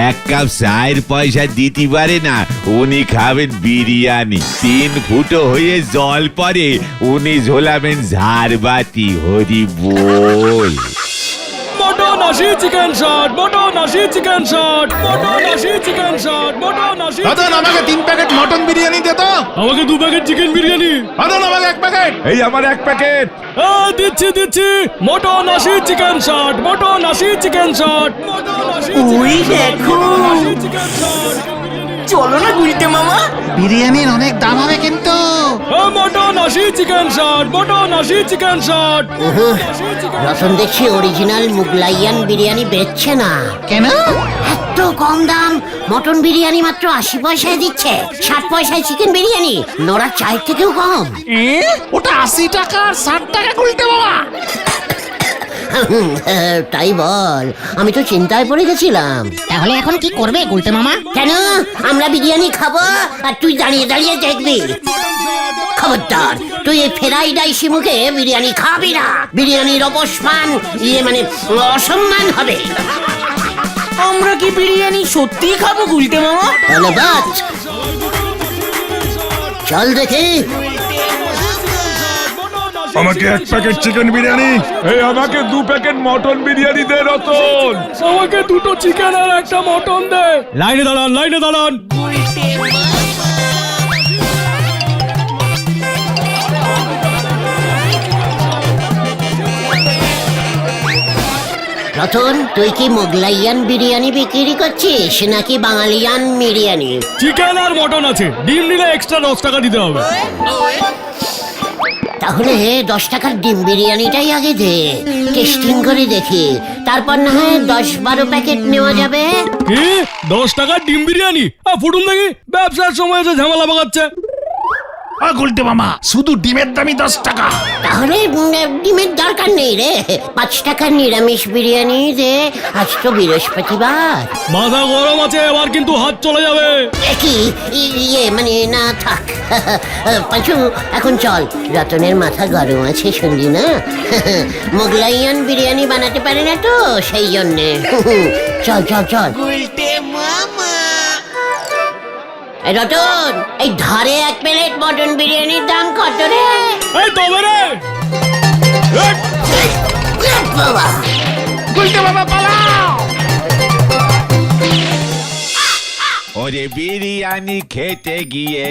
1 কাপ চায়ের পয়সা দিতে পারে না, উনি খাবেন বিরিয়ানি। 3 ফুটো হয়ে জল পরে উনি ঝোলাবেন ঝাড়বাতি। হরি বল। মটন আশি চিকেন শট, মটন আশি চিকেন শট, মটন আশি চিকেন শট, মটন আশি। রতন আমাকে 3 প্যাকেট মটন বিরিয়ানি দে তো। আমাকে 2 প্যাকেট চিকেন বিরিয়ানি। রতন আমাকে 1 প্যাকেট। এই আমার 1 প্যাকেট। দিচ্ছি দিচ্ছি। মটন আশি চিকেন শট, মটন আশি চিকেন শট, মটন আশি। ওই দেখো, চিকেন শট। চলো না গুলটে মামা। বিরিয়ানির অনেক দাম হবে কিন্তু। মটন আশি চিকেন শট, মটন আশি চিকেন শট। রতন দেখছি অরিজিনাল মুগলাইয়ান বিরিয়ানি বেচছে না। কেন? এত কম দাম মটন বিরিয়ানি মাত্র 80 পয়সায় দিচ্ছে। 60 পয়সায় চিকেন বিরিয়ানি নোরা চায়ের থেকেও কম। ওটা 80 টাকা আর 60 টাকা গুলটে বাবা। তাই বল, আমি তো চিন্তায় পড়ে গেছিলাম। তাহলে এখন কি করবে গুলটে মামা? কেন? আমরা বিরিয়ানি খাবো আর তুই দাঁড়িয়ে দাঁড়িয়ে দেখবি। খবরদার, তুই এই ফ্রাইড রাইসি মুখে বিরিয়ানি খাবি না। বিরিয়ানির অপমান, মানে অসম্মান হবে। আমরা কি বিরিয়ানি সত্যি খাবো গুলটে মামা? তাহলে বাদ, চল দেখি। আমাকে 1 প্যাকেট চিকেন বিরিয়ানি। এই আমাকে 2 প্যাকেট মটন বিরিয়ানি দে রতন। আমাকে 2টো চিকেন আর 1টা মটন দে। লাইনে দাঁড়ান, লাইনে দাঁড়ান। রতন, তুই কি মোগলাইয়ান বিরিয়ানি বিক্রি করছিস নাকি বাঙালিয়ান বিরিয়ানি? চিকেন আর মটন আছে, ডিম নিলে এক্সট্রা 10 টাকা দিতে হবে। তাহলে 10 টাকার ডিম বিরিয়ানিটাই আগে দে, টেস্টিং করে দেখি। তারপর না হয় 10-12 প্যাকেট নেওয়া যাবে। কি 10 টাকার ডিম বিরিয়ানি? ফুটুন দেখি, ব্যবসার সময় এসে ঝামেলা পাকাচ্ছে। গুলটে মামা, শুধু ডিমের দামই 10 টাকা। তাহলে ডিমের দরকার নেই রে। 5 টাকার নিরামিষ বিরিয়ানি দে। আজ তো বৃহস্পতিবার। মাথা গরম আছে, এবার কিন্তু হাত চলে যাবে। কি মানে না থাক। পাঁচু, এখন চল। রতনের মাথা গরম আছে শুনলি না? মোগলাইয়ান বিরিয়ানি বানাতে পারে না তো, সেই জন্যে। চল চল চল। এই রতন, এই ধারে 1 প্লেট মটন বিরিয়ানির দাম কত রে? এই তবে রে। বাবা, গুলটে মামা পালাও। ওরে বিরিয়ানি খেতে গিয়ে,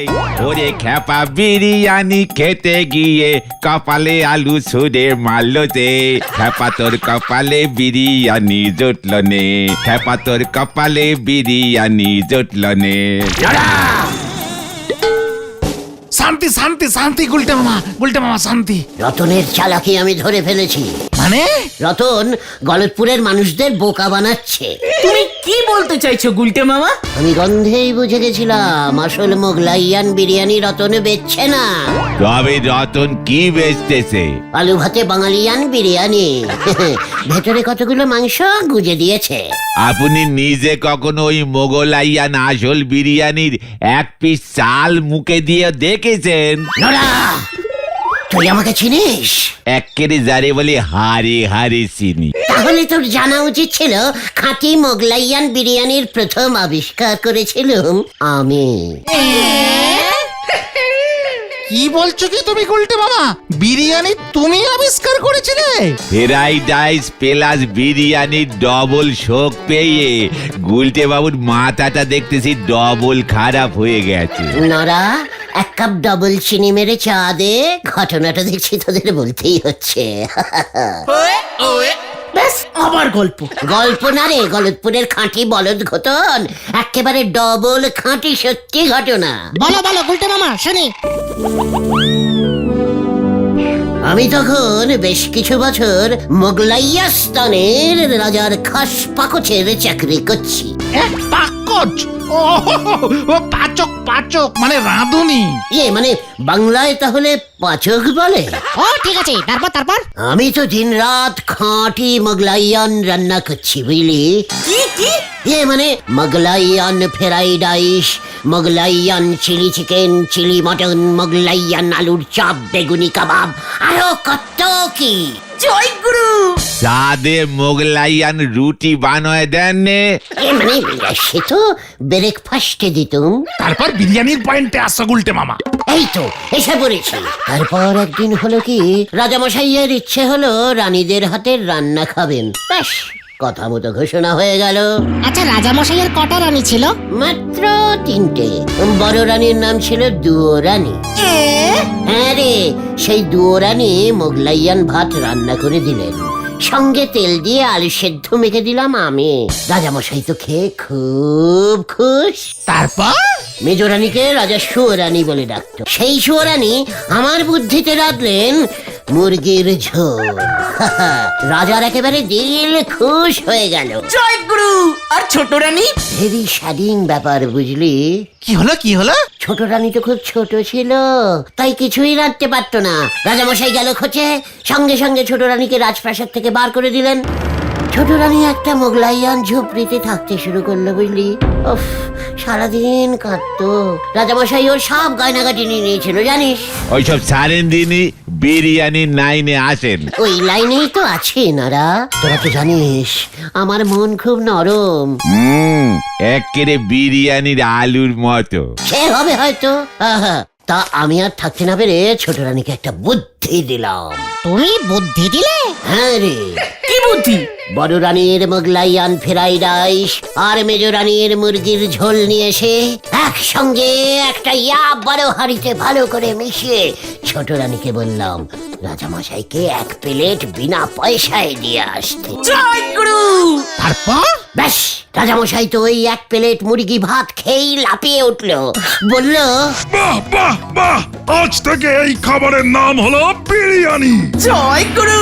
ওরে খেপা বিরিয়ানি খেতে গিয়ে কপালে আলু ছুঁড়ে মারলো যে। খেপা তোর কপালে বিরিয়ানি জুটল নে, খেপা তোর কপালে বিরিয়ানি জুটল নে। শান্তি শান্তি শান্তি গুলটে মামা, গুলটে মামা শান্তি। রতনের চালাকি আমি ধরে ফেলেছি। মানে? রতন গলতপুরের মানুষদের বোকা বানাচ্ছে। তুমি কি বলতে চাইছো গুলটে মামা? আমি গন্ধেই বুঝে গেছিলাম আসল মোগলাইয়ান বিরিয়ানি রতনে বেচছে না। তবে রতন কি বেচতেছে? আলু ভাতে বাঙালিয়ান বিরিয়ানি। ভেতরে কতগুলো মাংস গুজে দিয়েছে। আপনি নিজে কখনো ওই মোগলাইয়ান আসল বিরিয়ানির 1 পিস চাল মুখে দিয়ে দেখেছেন? নোরা, তুই আমাকে চিনিস? এক্কেরে যারে বলে হারে হারে চিনি। তাহলে তোর জানা উচিত ছিল খাঁটি মোগলাইয়ান বিরিয়ানির প্রথম আবিষ্কার করেছিলাম আমি। কি বলছো কি তুমি গুলটে মামা? বিরিয়ানি তুমি আবিষ্কার করেছিলে? ফ্রাইড রাইস প্লাস বিরিয়ানির ডবল শোক পেয়ে গুলটে বাবুর মাথাটা দেখতেছি ডবল খারাপ হয়ে গেছে। নরা, এক কাপ ডবল চিনি মেরে চা দে। ঘটনাটা দেখছি তোদের বলতেই হচ্ছে। ব্যাস আবার গল্প। গল্প না রে, গলতপুরের খাঁটি বলদ ঘটন, একেবারে ডবল খাঁটি সত্যি ঘটনা। বলো বলো গুলটে মামা শুনি। আমি তখন বেশ কিছু বছর মোগলাইয়াস্তানের রাজার খাস পাকচের চাকরি করছি। পাকচ? ও পাচক, পাচক মানে রাঁধুনি। মানে বাংলায় তাহলে পাচক বলে। ও ঠিক আছে, তারপর তারপর? আমি তো দিন রাত খাঁটি মোগলাইয়ান রান্না করছি বুঝলি। কি মানে মোগলাইয়ান ফ্রাইড রাইস, মোগলাইয়ান চিলি চিকেন, চিলি মটন, মোগলাইয়ান আলুর চপ, বেগুনি কাবাব, আরো কত কি। জয় গুরু। সাদে মোগলাইয়ান রুটি বানায় দেন নে। মানে সে তো ব্রেকফাস্টে দিতুম। তারপর বিরিয়ানির পয়েন্টে আসো গুলটে মামা। এই তো এসে পড়েছি। তারপর একদিন হলো কি, রাজামশাইয়ের ইচ্ছে হলো রানীদের হাতের রান্না খাবেন। ব্যাস কথা মতো ঘোষণা হয়ে গেল। আচ্ছা রাজামশাইয়ের কটা রানী ছিল? মাত্র 3টে। বড় রানীর নাম ছিল দুয়োরানী। হ্যাঁ রে, সেই দুয়োরানী মোগলাইয়ান ভাত রান্না করে দিলেন, সঙ্গে তেল দিয়ে আলু সেদ্ধ মেখে দিলাম আমি। রাজামশাই তো খেয়ে খুব খুশ। তারপর? মেজরানীকে রাজা সুয়োরানী বলে ডাকতো। সেই সুয়োরানী আমার বুদ্ধিতে রাঁধলেন মুরগির ঝোল। রাজার একেবারে দিল খুশ হয়ে গেল। জয় গুরু। আর ছোট রানী? ভেরি স্বাধীন ব্যাপার বুঝলি। কি হলো কি হলো? ছোট রানী তো খুব ছোট ছিল, তাই কিছুই রাঁধতে পারতো না। রাজামশাই গেল খোঁজে, সঙ্গে সঙ্গে ছোট রানীকে রাজপ্রাসাদ থেকে বার করে দিলেন। ছোট রানী একটা মোগলাইয়ান ঝুপড়িতে থাকতে শুরু করলো বুঝলি। উফ, সারাদিন কাঁদতো। রাজামশাই ওর সব গয়নাগাটি নিয়ে নিয়েছিল জানিস। ওইসব সারেন দিনই বিরিয়ানির লাইনে আসেন। ওই লাইনেই তো আছে নারা। তোরা তো জানিস আমার মন খুব নরম। একেবারে বিরিয়ানির আলুর মতো। সে হবে হয়তো। আহা, তা আমি আর থাকতে না পেরে ছোট রানীকে একটা বুদ্ধি দিলাম। তুমি বুদ্ধি দিলে? হ্যাঁ রে। কি বুদ্ধি? বড় রানীর মোগলাইয়ান ফ্রাইড রাইস আর মেজ রানীর মুরগির ঝোল নিয়ে এসে একসঙ্গে একটা বড় হাঁড়িতে ভালো করে মিশিয়ে ছোট রানীকে বললাম রাজামশাইকে 1 প্লেট বিনা পয়সায় দিয়ে আসতে। জয় গুরু। তারপর? ব্যাস রাজামশাই তো ওই 1 প্লেট মুরগি ভাত খেয়েই লাফিয়ে উঠলো। বলল, বাহ বাহ বাহ, আজ থেকে এই খাবারের নাম হলো বিরিয়ানি। জয় গুরু।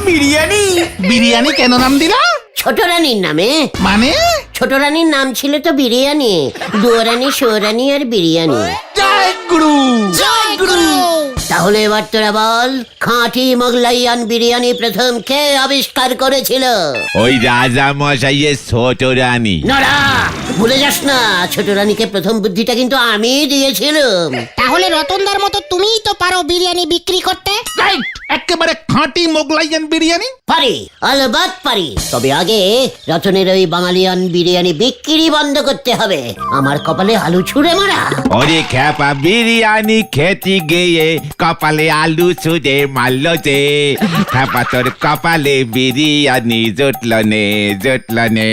বিরিয়ানি? বিরিয়ানি কেন নাম দিলা? ছোট রানীর নামে। মানে? ছোট রানীর নাম ছিল তো বিরিয়ানি, দুয়োরানী, সুয়োরানী আর বিরিয়ানি। জয় গুরু। জয় গুরু। তাহলে এবার তোরা বল, খাঁটি মোগলাইয়ান বিরিয়ানি প্রথম কে আবিষ্কার করেছিল? ওই রাজা মশাইয়ের ছোট রানী। নড়া, ভুলে যাস না ছোট রানীকে প্রথম বুদ্ধিটা কিন্তু আমি দিয়েছিলাম। তাহলে রতনদার মতো তুমিই তো পারো বিরিয়ানি বিক্রি করতে। রাইট, একেবারে খাঁটি মোগলাইয়ান বিরিয়ানি। পারি, আলবাত পারি। তবে আগে রতনের ওই বাঙালিয়ান বিরিয়ানি বিক্রি বন্ধ করতে হবে। আমার কপালে আলু ছুঁড়ে মারা। ওরে খ্যাপা বিরিয়ানি খেতে গিয়ে কপালে আলু ছুঁড়ে মারল যে। খ্যাপা তোর কপালে বিরিয়ানি জুটল নে, জুটল নে।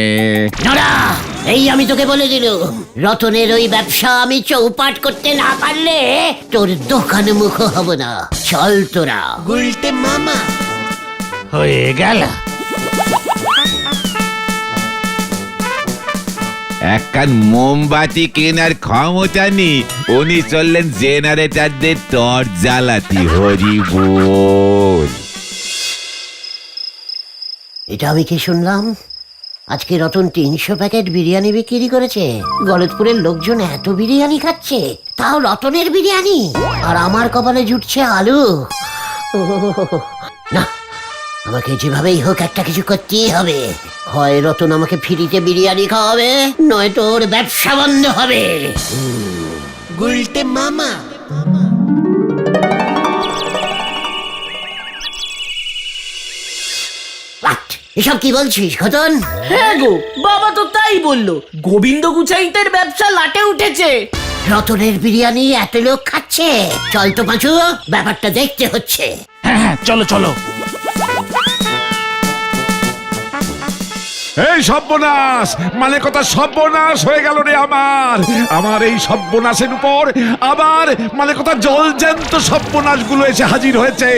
নড়া, এই আমি তোকে বলে দিলুম, রতনের ওই ব্যবসা আমি চৌপাট করতে না পারলে তোর দোকান মুখ হব না। চল তোরা। গুলটে মামা হয়ে গেল। একখান মোমবাতি কেনার ক্ষমতা নেই, উনি চললেন জেনারেটর দিয়ে টর্চ জ্বালাতি। হরি বল। এটা আমি কি শুনলাম? আজকে রতন 300 প্যাকেট বিরিয়ানি বিক্রি করেছে। গলতপুরের লোকজন এত বিরিয়ানি খাচ্ছে, তাও রতনের বিরিয়ানি, আর আমার কপালে জুটছে আলু। না, আমাকে যেভাবেই হোক একটা কিছু করতেই হবে। হয় রতন আমাকে ফ্রিতে বিরিয়ানি খাওয়াবে, নয়তো ওর ব্যবসা বন্ধ হবে। গুলটে মামা। এসব কি বলছিস ঘটন? হ্যাঁ গো, বাবা তো তাই বললো। গোবিন্দ গুচাইতের ব্যবসা লাটে উঠেছে। রতনের বিরিয়ানি এত লোক খাচ্ছে, চল তো পাঁচু, ব্যাপারটা দেখতে হচ্ছে। হ্যাঁ হ্যাঁ, চলো চলো। এই সর্বনাশ, মানে কথা সর্বনাশ হয়ে গেল রে আমার এই সর্বনাশের উপর আবার মানে কথা জলজ্যান্ত সর্বনাশ গুলো এসে হাজির হয়েছে।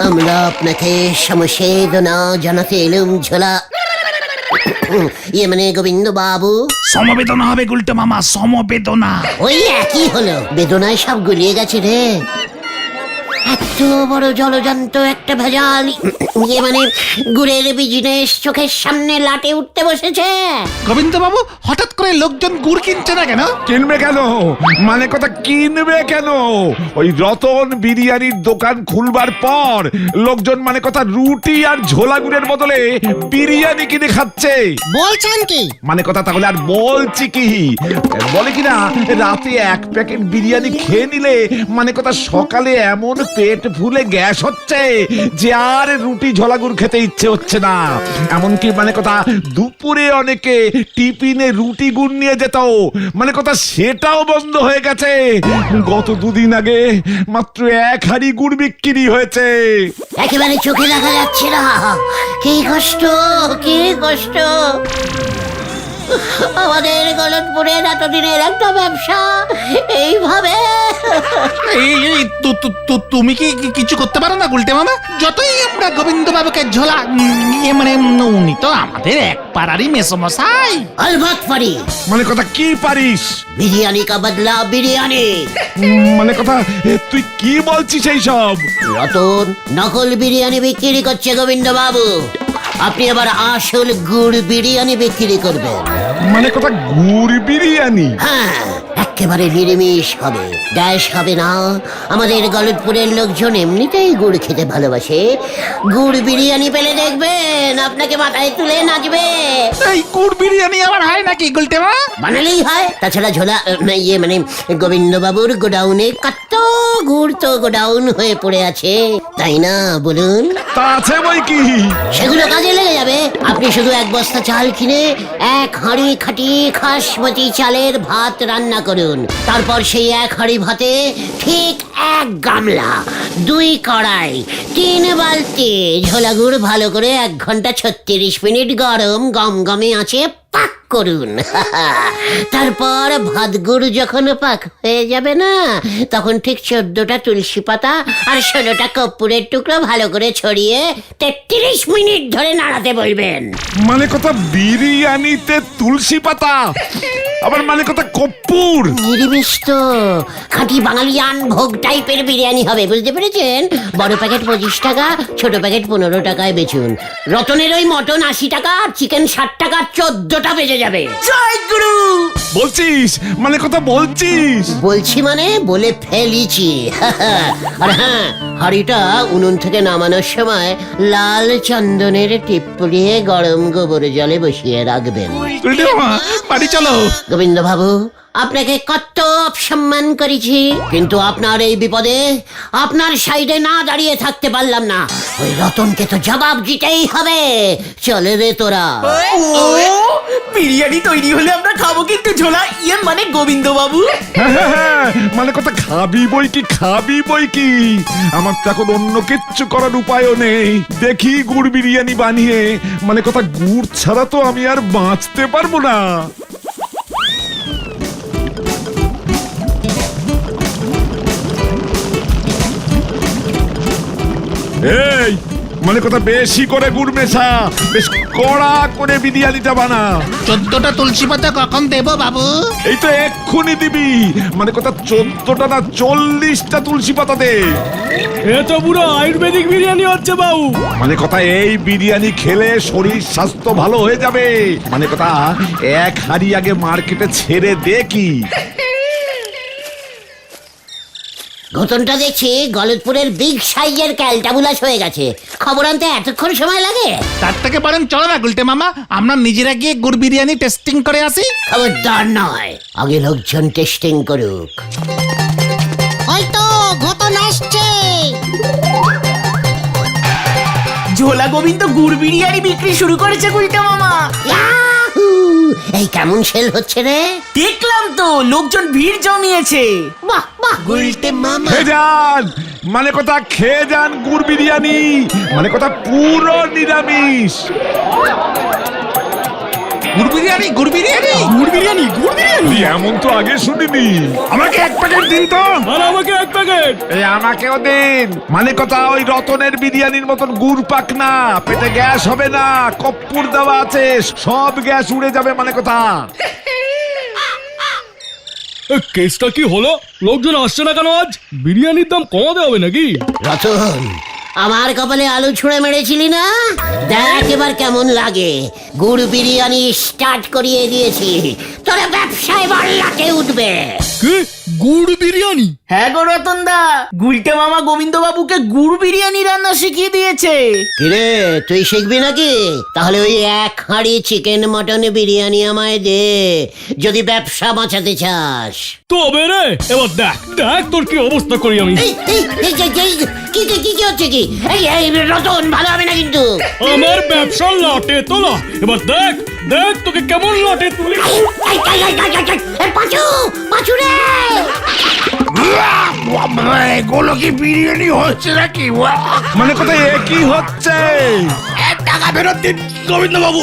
আমরা আপনাকে সমবেদনা জানাতে এলুম ঝোলা, ইয়ে মানে গোবিন্দ বাবু। সমবেদনা হবে গুলটে মামা, সমবেদনা। ওই একই হলো, বেদনায় সব গুলিয়ে গেছে রে। এত বড় জলজান্ত একটা ভেজাল, ইয়ে মানে গুড়ের বিজনেস চোখের সামনে লাটে উঠতে বসেছে। গোবিন্দ বাবু, হঠাৎ করে লোকজন গুড় কিনছে না কেন? কিনবে কেন? মানে কথা কিনবে কেন? ওই রতন বিরিয়ানির দোকান খুলবার পর লোকজন মানে কথা রুটি আর ঝোলা গুড়ের বদলে বিরিয়ানি কিনে খাচ্ছে। বলছেন কি? মানে কথা তাহলে আর বলছি কি, বলে কিনা রাতে এক প্যাকেট বিরিয়ানি খেয়ে নিলে মানে কথা সকালে এমন পেট ফুলে গ্যাস হচ্ছে যে আর রুটি ঝোলাগুড় খেতে ইচ্ছে হচ্ছে না। এমনকি মানে কথা দুপুরে অনেকে টিফিনে রুটি গুড় নিয়ে যেত, মানে কথা সেটাও বন্ধ হয়ে গেছে। গত দুদিন আগে মাত্র 1 হাঁড়ি গুড় বিক্রি হয়েছে। একেবারে চোখে দেখা যাচ্ছে না, কি কষ্ট, কি কষ্ট। আমাদের গলতপুরের এতদিনের একটা ব্যবসা এইভাবে। তুমি কি কিছু করতে পারো না গুলটে মামা? যতই আমরা গোবিন্দ বাবুকে ঝোলা, ইয়ে মানে উনি তো আমাদের এক পাড়ারই মেসমশাই। আলবাত পারি। মানে কথা কি পারিস? বিরিয়ানি কা বদলা বিরিয়ানি। মানে কথা তুই কি বলছিস এই সব? রতন নকল বিরিয়ানি বিক্রি করছে গোবিন্দ বাবু, আপনি আবার আসল গুড় বিরিয়ানি বিক্রি করবেন। মানে কথা গুড় বিরিয়ানি? হ্যাঁ, একেবারে নিরামিষ হবে, গ্যাস হবে না। আমাদের গলতপুরের লোকজন এমনিতেই গুড় খেতে ভালোবাসে, গুড় বিরিয়ানি পেলে দেখবেন আপনাকে মাথায় তুলে নাচবে। এই গুড় বিরিয়ানি আবার হয় নাকি গুলটে মামা? বানালেই হয়। তাছাড়া ঝোলা ইয়ে মানে গোবিন্দ বাবুর গোডাউনে কত গুড় তো গোডাউন হয়ে পড়ে আছে, তাই না বলুন? তা আছে বই কি? সেগুলো কাজে লেগে যাবে। আপনি শুধু 1 বস্তা চাল কিনে 1 হাঁড়ি খাঁটি খাসমতি চালের ভাত রান্না করুন। তারপর সেই 1 হাঁড়ি ভাতে ঠিক 1 গামলা, 2 কড়াই, 3 বালতি ঝোলা গুড় ভালো করে 1 ঘন্টা 36 মিনিট গরম গমগমে আঁচে পাক করুন। তারপর ভাত গুড় যখন পাক হয়ে যাবে না, তখন ঠিক 14টা তুলসী পাতা আর 16টা কর্পূরের টুকরো ভালো করে ছড়িয়ে 33 মিনিট ধরে নাড়াতে বলবেন। মানে কথা বিরিয়ানিতে তুলসী পাতা, আবার মানে কথা কর্পূর? নিরামিষ তো, খাঁটি বাঙালিয়ান ভোগ টাইপের বিরিয়ানি হবে, বুঝতে পেরেছেন? বড় প্যাকেট 25 টাকা, ছোট প্যাকেট 15 টাকায় বেচুন। রতনের ওই মটন 80 টাকা, চিকেন 60 টাকা, 14টা বেজে যাবে। জয় গুরু। বলছিস? মানে কথা বলছিস? বলছি মানে বলে ফেলিছি। আর হ্যাঁ, হাঁড়িটা উনুন থেকে নামানোর সময় লাল চন্দনের টিপ পরিয়ে গরম গোবর জলে বসিয়ে রাখবেন। গুলটে মামা, বাড়ি চলো। গোবিন্দ বাবু, আপনাকে কত অপসম্মান করেছি, কিন্তু আপনার এই বিপদে আপনার সাইডে না দাঁড়িয়ে থাকতে পারলাম না। ওই রতনকে তো জবাব দিতেই হবে। চলে রে তোরা। ও, বিরিয়ানি তৈরি হলে আমরা খাবো কিন্তু ঝোলা, ইয়ে মানে গোবিন্দ বাবু। হ্যাঁ, মানে কথা খাবি বই কি, খাবি বই কি। আমার তো এখন অন্য কিচ্ছু করার উপায়ও নেই। দেখি গুড় বিরিয়ানি বানিয়ে, মানে কথা গুড় ছাড়া তো আমি আর বাঁচতে পারবো না। এই মানে কথা বেশি করে গুড় মেশা, বেশ কড়া করে বিরিয়ানিটা বানা। 14টা তুলসী পাতা কখন দেবো বাবু? এই তো এক্ষুনি দিবি। মানে কথা 14টা না 40টা তুলসী পাতা দে। এ তো পুরো আয়ুর্বেদিক বিরিয়ানি হচ্ছে বাবু। মানে কথা এই বিরিয়ানি খেলে শরীর স্বাস্থ্য ভালো হয়ে যাবে। মানে কথা 1 হাঁড়ি আগে মার্কেটে ছেড়ে দেখি। ঘটনটা দেখছি গলতপুরের বিগ সাইজের ক্যালটাবুলাস হয়ে গেছে। খবর আনতে এতক্ষণ সময় লাগে? তার থেকে বলেন চলো না গুলটে মামা, আমরা নিজেরা গিয়ে গুড় বিরিয়ানি টেস্টিং করে আসি। খবরদার নয়, আগে লোকজন টেস্টিং করুক। হয়তো ঘটন আসছে। ঝোলা গোবিন্দ গুড় বিরিয়ানি বিক্রি শুরু করেছে গুলটা মামা। ইয়াহু! এই কেমন সেল হচ্ছে রে? দেখলাম তো লোকজন ভিড় জমিয়েছে। বাহ বাহ গুলটে মামা। খেয়ে যান, মানে কথা খেয়ে যান গুড় বিরিয়ানি, মানে কথা পুরো নিরামিষ। গুড় বিরিয়ানি গুড় বিরিয়ানি গুড় বিরিয়ানি গুড় বিরিয়ানি। এমন তো আগে শুনিনি। আমাকে এক প্যাকেট দিন তো। আর আমাকে এক প্যাকেট। এই আমাকেও দিন, মানে কথা ওই রতনের বিরিয়ানির মতন গুড় পাক না, পেটে গ্যাস হবে না, কর্পূর দেওয়া আছে, সব গ্যাস উড়ে যাবে, মানে কথা। কেসটা কি হলো? লোকজন আসছে না কেন আজ? বিরিয়ানির দাম কমাতে হবে নাকি? রতন, আমার কপালে আলু ছুঁড়ে মেরেছিলি না? দেখ এবার কেমন লাগে। গুড় বিরিয়ানি স্টার্ট করিয়ে দিয়েছি, তোরা ব্যবসায় বল্লাকে উঠবে। কি গুড় বিরিয়ানি? হ্যাঁ গো রতন দা, গুলটে মামা গোবিন্দ বাবুকে গুড় বিরিয়ানি রান্না শিখিয়ে দিয়েছে। কিরে তুই শিখবি নাকি? তাহলে ওই এক হাঁড়ি চিকেন মটন বিরিয়ানি আমায় দে, যদি ব্যবসা বাঁচাতে চাস। তবে রে, এবার দেখ দেখ তোর কি অবস্থা করি আমি। কি হচ্ছে কি? এই রতন, ভালো হবে না কিন্তু। আমার ব্যবসা লাটে তোলা, এবার দেখ দেখ তোকে কেমন লাটে তুলি। পাঁচু পাঁচু রে, এগুলো কি বিরিয়ানি হচ্ছে নাকি? মানে কথা একই হচ্ছে। টাকা ফেরত দিন গোবিন্দ বাবু।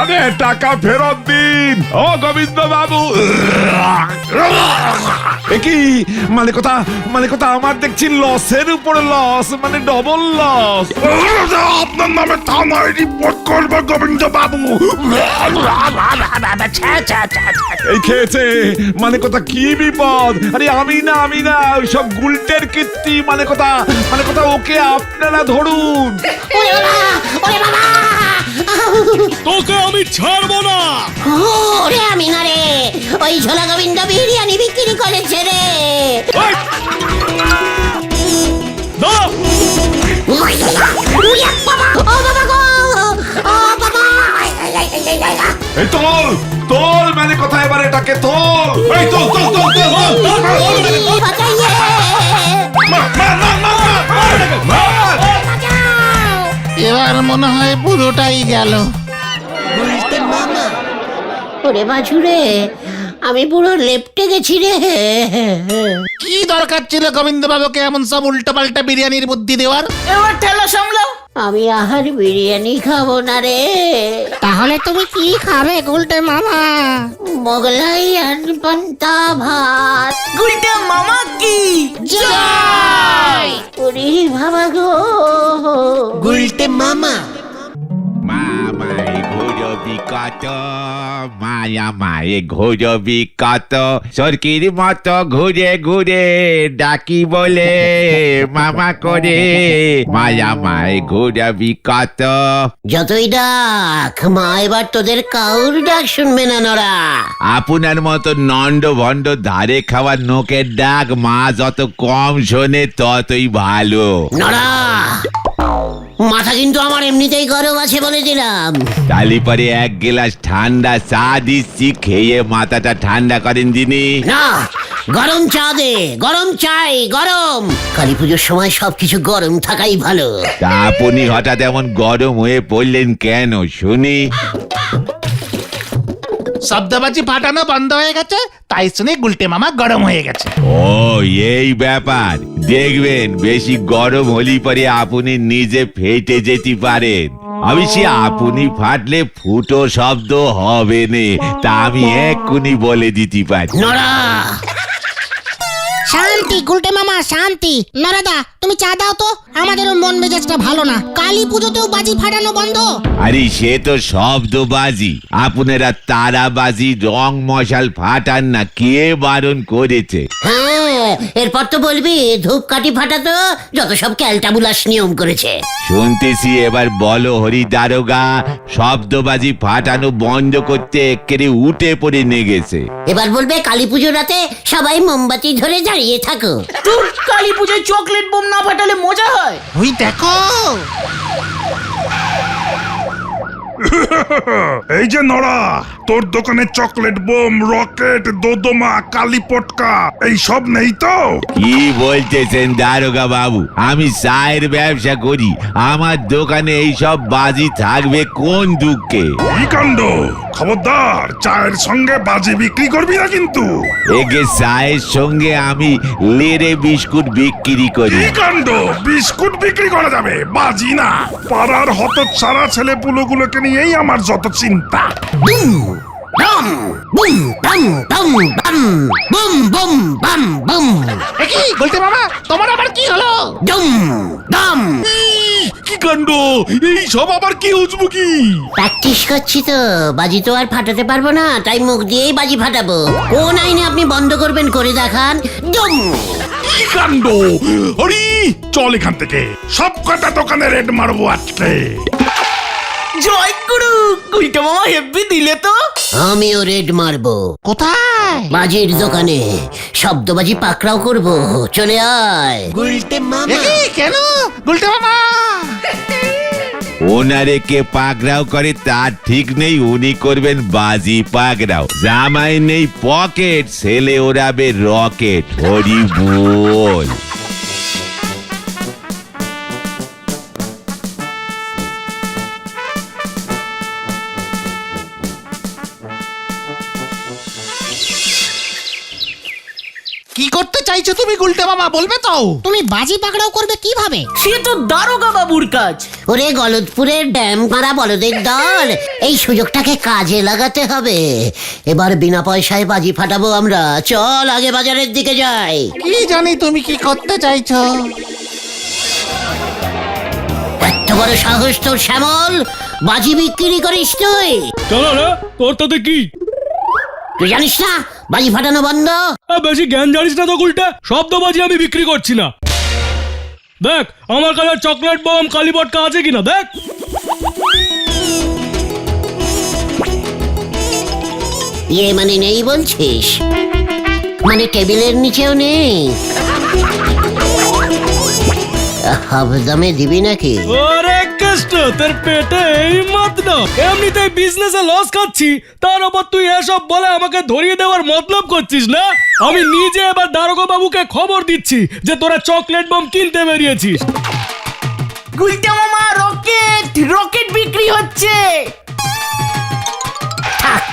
আরে টাকা ফেরত দিন ও গোবিন্দ বাবু। একই মানে কথা আমার দেখছি লসের উপর লস, মানে ডবল লস। আপনার নামে থানায় রিপোর্ট করবো গোবিন্দ বাবু। এই খেয়েছে, মানে কথা কি বিপদ। আরে আমি না ওইসব গুলটের কীর্তি, মানে কথা ওকে আপনারা ধরুন। ওরে বাবা, তোকে আমি ছাড়বো না। ওরে আমি না রে, ওই ঝোলা গোবিন্দ বিরিয়ানি বিক্রি করেছে রে। এই, দাঁড়া। ও বাবা গো, ও বাবা। এই তোল মানে কথা, এবার এটাকে তোল। এই তোল। বাঁচাইয়ে। এবার মনে হয় পুরোটাই গেল। ওরে বাছুরে, আমি পুরো লেপটে গেছি রে। কি দরকার ছিল গোবিন্দ বাবুকে এমন সব উল্টো পাল্টা বিরিয়ানির বুদ্ধি দেওয়ার? এবার ঠেলা সামলাও। আমি আহার বিরিয়ানি খাবো না রে। তাহলে তুমি কি খাবে গুলটে মামা? মোগলাই আর পান্তা ভাত। গুলটে মামা কি ওরে বাবা গো, গুলটে মামা। মামাই ঘুরবি কত, মায়া মায়ে ঘুরবি কত, সরকির মতো ঘুরে ঘুরে ডাকি বলে মামা করে, মায়া মায়ে ঘুরবি কত। যতই ডাক মা, এবার তোদের কাউর ডাক শুনবে না নরা। আপনার মতো নন্ড ভণ্ড ধারে খাওয়ার নোকের ডাক মা যত কম শোনে ততই ভালো। নরা, মাথা কিন্তু আমার এমনিতেই গরম আছে বলে দিলাম। তালি পরে এক গ্লাস ঠান্ডা চা দিচ্ছি, খেয়ে মাথাটা ঠান্ডা করেন যিনি। না, গরম চা দে, গরম চাই, গরম। কালী পুজোর সময় সবকিছু গরম থাকাই ভালো। তা আপনি হঠাৎ এমন গরম হয়ে পড়লেন কেন শুনি? শব্দবাজি ফাটানো বন্ধ হয়ে গেছে, তাই শুনে গুলটে মামা গরম হয়ে গেছে। ও এই ব্যাপার। দেখবেন বেশি গরম হলি পরে আপনি নিজে ফেটে যেতে পারেন। অবশ্যই আপনি ফাটলে ফুটো শব্দ হবে না, তা আমি এক্ষুনি বলে দিতে পারি। নরা, শান্তি গুলটে মামা, শান্তি। নরাদা তুমি চা দাও তো, আমাদেরও মন মেজাজটা ভালো না। কালী পুজোতেও বাজি ফাটানো বন্ধ। আরে সে তো শব্দবাজি, আপনারা তারাবাজি রং মশাল ফাটান না, কে বারণ করেছে? হ্যাঁ এরপর তো বলবি ধূপকাঠি ফাটাতো, যত সব ক্যালটাবুলাস নিয়ম করেছে। শুনতেছি এবার বলো হরি দারোগা, শব্দবাজি ফাটানো বন্ধ করতে একেবারে উঠে পড়ে নেগেছে। এবার বলবে কালী পুজোর রাতে সবাই মোমবাতি ধরে দাঁড়িয়ে থাকো। তোর কালী পুজোয় চকলেট বোম না ফাটালে মজা হয়? ওই দেখো, এই যে নড়া, তোর দোকানে চকলেট বোম, রকেট, দোদমা, কালি পটকা এইসব নেই তো? কি বলতেছেন দারোগা বাবু? আমি চায়ের ব্যবসা করি, আমার দোকানে এইসব বাজি থাকবে কোন দুঃখে? কি কাণ্ড! খবরদার, চায়ের সঙ্গে বাজি বিক্রি করবি না কিন্তু। একে চায়ের সঙ্গে আমি লেরে বিস্কুট বিক্রি করি। কি কাণ্ড! বিস্কুট বিক্রি করা যাবে, বাজি না। পাড়ার হতচ্ছাড়া ছেলেপুলোগুলোকে নিয়েই আমার যত চিন্তা। ডম বুম ডম ডম ডম বুম বুম বাম বুম কি বলতে মামা, তোমার আবার কি হলো? ডম ডম। কি কাণ্ড! এই সব আবার কি উজবুকি? প্র্যাকটিস করছি তো, বাজি তো আর ফাটাতে পারবো না, তাই মুখ দিয়েই বাজি ফাটাবো। কোন আইনে আপনি বন্ধ করবেন করে দেখান। ডম। কি কাণ্ড! হরি, চল এখান থেকে, সব কটা দোকানে রেড মারবো আজকে। জয় গুরু, গুলটা মামা হেব্বি দিলে তো। আমিও রেড মারবো। কোথায়? বাজির দোকানে শব্দবাজি পাকড়াও করবো, চলে আয়। কেন গুলটে মামা? ওনারে কে পাকড়াও করে তার ঠিক নেই, উনি করবেন বাজি পাকড়াও। জামাই নেই পকেট, ছেলে ওড়াবে রকেট। হরি বল। কি করতে চাইছো তুমি গুলটে মামা, বলবে তো? তুমি বাজি পাকড়াও করবে কিভাবে? সে তো দারোগা বাবুর কাজ। ওরে গলদপুরের ড্যাম মারা বলদের দল, এই সুযোগটাকে কাজে লাগাতে হবে। এবার বিনা পয়সায় বাজি ফাটাবো আমরা। চল আগে বাজারের দিকে যাই। কি জানি তুমি কি করতে চাইছো। এত বড় সাহস তোর শ্যামল, বাজি বিক্রি করিস তুই? চলো রে, তোর তাতে কি? তুই জানিস না বাজি ফাটানো বন্ধ? বেশি জ্ঞান জানিস না তো গুলটে। শব্দবাজি আমি বিক্রি করছি না। দেখ আমার কাছে চকলেট বোম, কালি পটকা আছে কিনা দেখ। ইয়ে মানে নেই বলছিস? মানে টেবিলের নিচেও নেই? হাবদামে দিবি নাকি? ওরে কষ্ট, তোর পেটে এই মত না। এমনিতে বিজনেসে লস খাচ্ছি, তার উপর তুই এসব বলে আমাকে ধরিয়ে দেওয়ার মতলব করছিস না? আমি নিজে এবার দারোগা বাবুকে খবর দিচ্ছি যে তোরা চকলেট বোম কিনতে বেরিয়েছিস। গুলটা মামা, রকেট রকেট বিক্রি হচ্ছে। থাক,